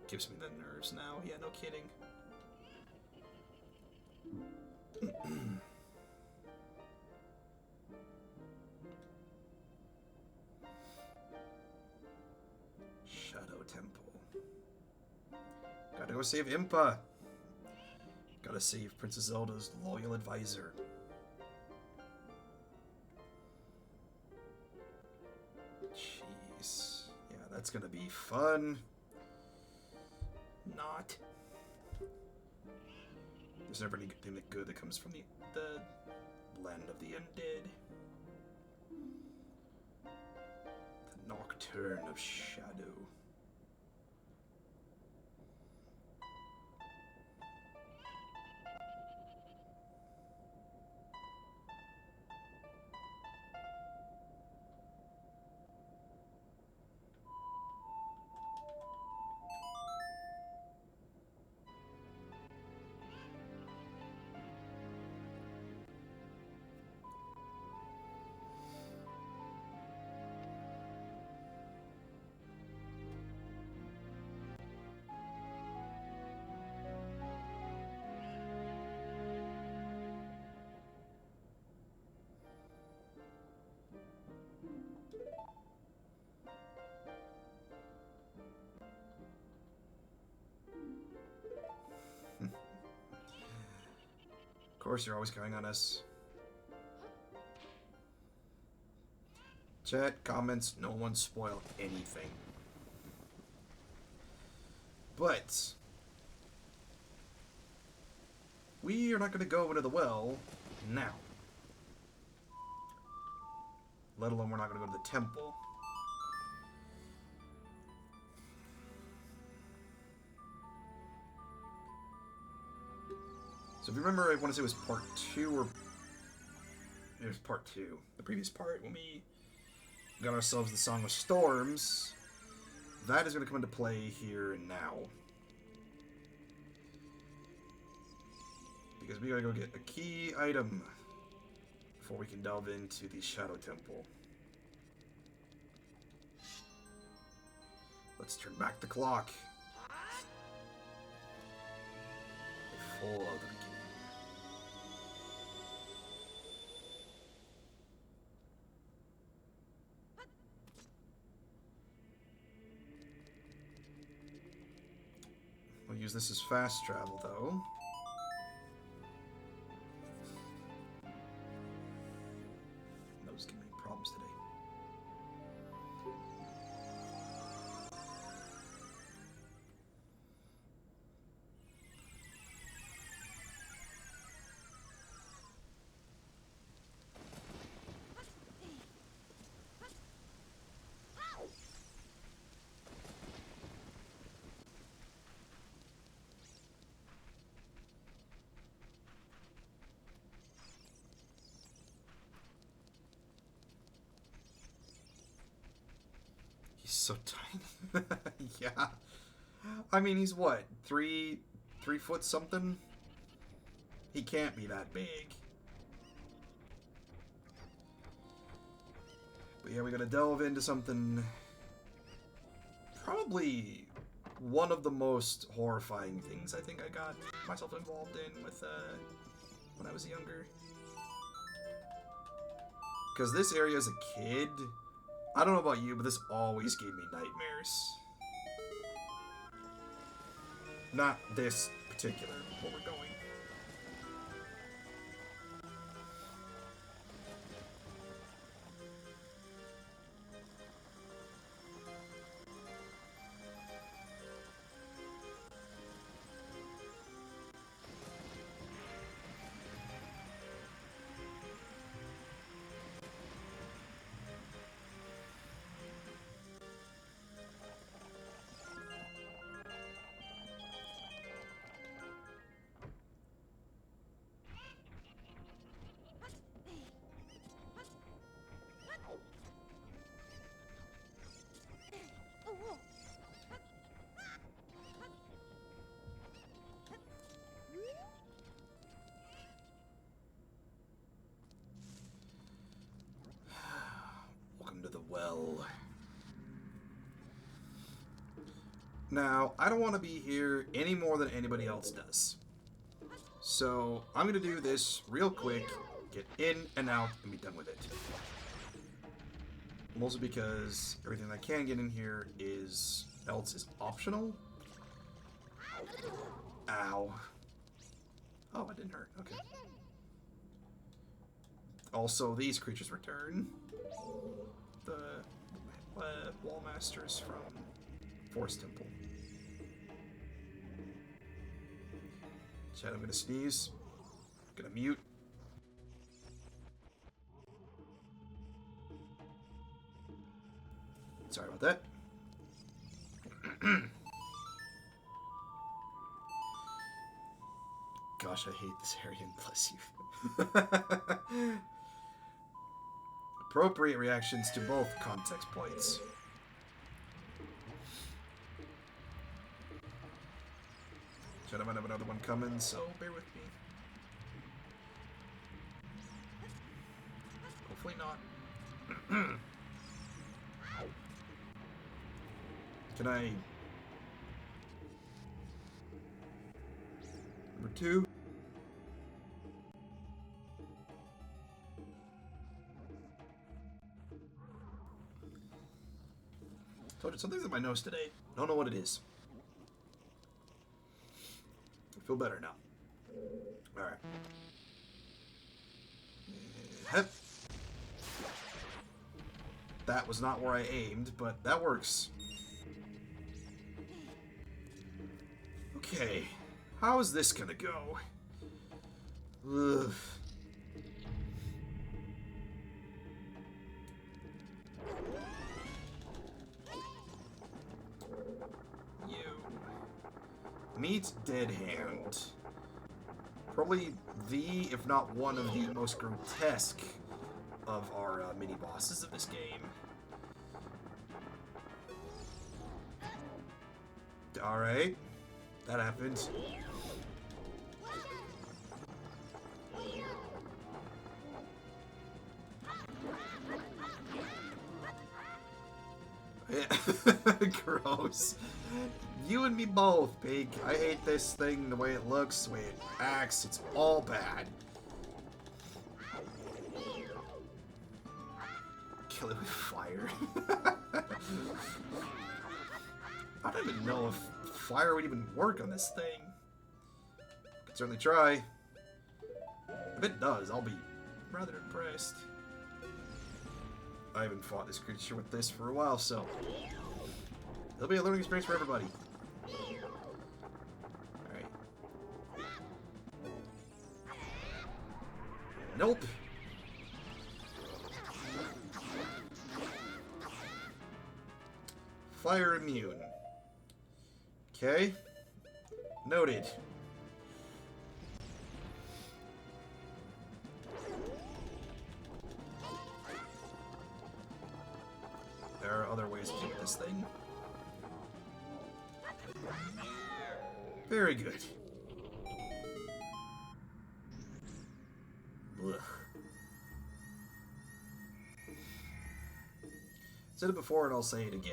Gives me the nerves now. Yeah, no kidding. Shadow Temple. Gotta go save Impa. Gotta save Princess Zelda's loyal advisor. Jeez. Yeah, that's gonna be fun. Not. There's never anything good that comes from the land of the undead. The Nocturne of Shadow. Of course, you're always counting on us. Chat, comments, no one spoil anything. But we are not going to go into the well now. Let alone we're not going to go to the temple. So if you remember, I want to say it was part 2 or Here's part 2. The previous part, when we got ourselves the Song of Storms, that is going to come into play here and now. Because we gotta go get a key item before we can delve into the Shadow Temple. Let's turn back the clock. Before the beginning. We'll use this as fast travel, though. Those give me problems today. He's so tiny. Yeah. I mean, he's what? 3 foot something? He can't be that big. But yeah, we gotta delve into something. Probably one of the most horrifying things I think I got myself involved in with, when I was younger. Because this area as a kid, I don't know about you, but this always gave me nightmares. Not this particular, where we're going. Welcome to the well. Now, I don't want to be here any more than anybody else does. So, I'm going to do this real quick, get in and out, and be done with it. Mostly because everything I can get in here is optional. Ow. Oh, it didn't hurt. Okay. Also, these creatures return. The wall masters from Forest Temple. Chat, I'm gonna sneeze. I'm gonna mute. Sorry about that. Gosh, I hate this area, bless you. Appropriate reactions to both context points. I might have another one coming, so bear with me. Hopefully not. Can I... Number 2? Told you, something's in my nose today. Don't know what it is. I feel better now. Alright. Hep. That was not where I aimed, but that works. Okay. How is this gonna go? Ugh. Meet Dead Hand. Probably the, if not one of the most grotesque of our mini bosses of this game. Alright, that happened. Gross. You and me both, pig. I hate this thing, the way it looks, the way it acts. It's all bad. Kill it with fire. I don't even know if fire would even work on this thing. Could certainly try. If it does, I'll be rather impressed. I haven't fought this creature with this for a while, so it'll be a learning experience for everybody. Alright. Nope. Fire immune. Okay. Noted. There are other ways to do this thing. Very good. Ugh. Said it before and I'll say it again.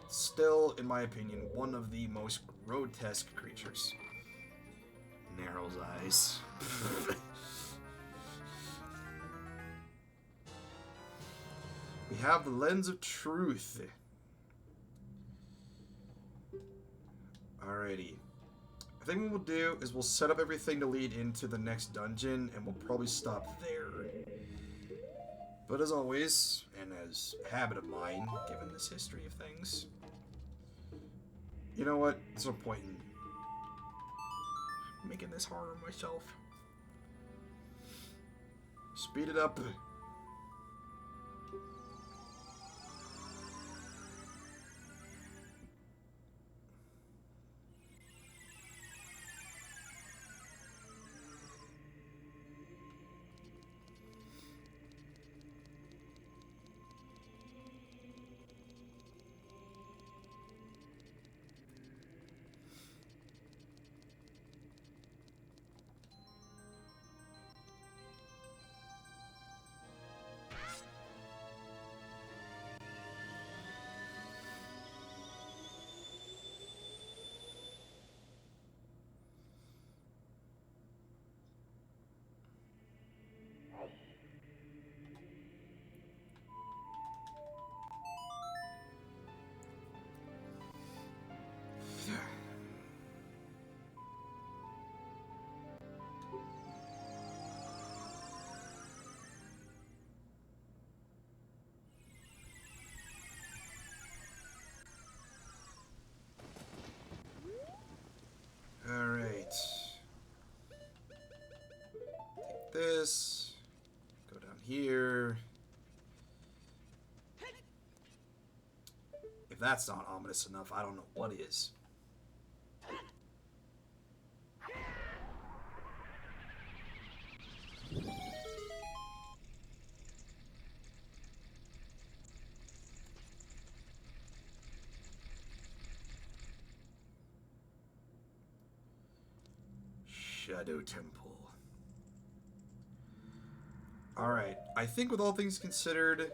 Still, in my opinion, one of the most grotesque creatures. Narrow's eyes. We have the lens of truth. Alrighty. I think what we'll do is we'll set up everything to lead into the next dungeon, and we'll probably stop there. But as always, and as a habit of mine, given this history of things, you know what? There's no point in making this harder on myself. Speed it up. Alright. Take this. Go down here. If that's not ominous enough, I don't know what is. Shadow Temple. Alright, I think with all things considered,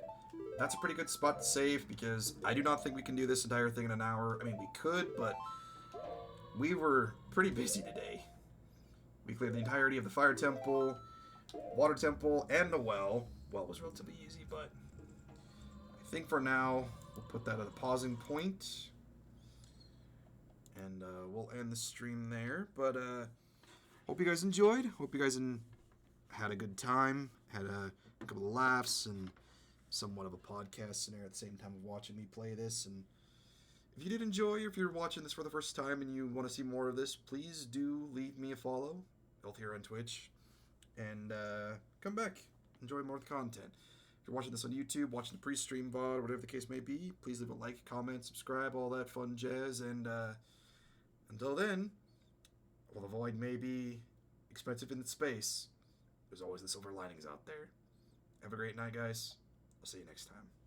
that's a pretty good spot to save, because I do not think we can do this entire thing in an hour. I mean, we could, but we were pretty busy today. We cleared the entirety of the Fire Temple, Water Temple, and the well. Well was relatively easy, but I think for now, we'll put that at a pausing point. And we'll end the stream there, but hope you guys enjoyed. Hope you guys had a good time, had a couple of laughs, and somewhat of a podcast scenario at the same time of watching me play this. And if you did enjoy, or if you're watching this for the first time and you want to see more of this, please do leave me a follow, both here on Twitch, and come back, enjoy more of the content. If you're watching this on YouTube, watching the pre-stream VOD, whatever the case may be, please leave a like, comment, subscribe, all that fun jazz, and until then, while the void may be expensive in its space, there's always the silver linings out there. Have a great night, guys. I'll see you next time.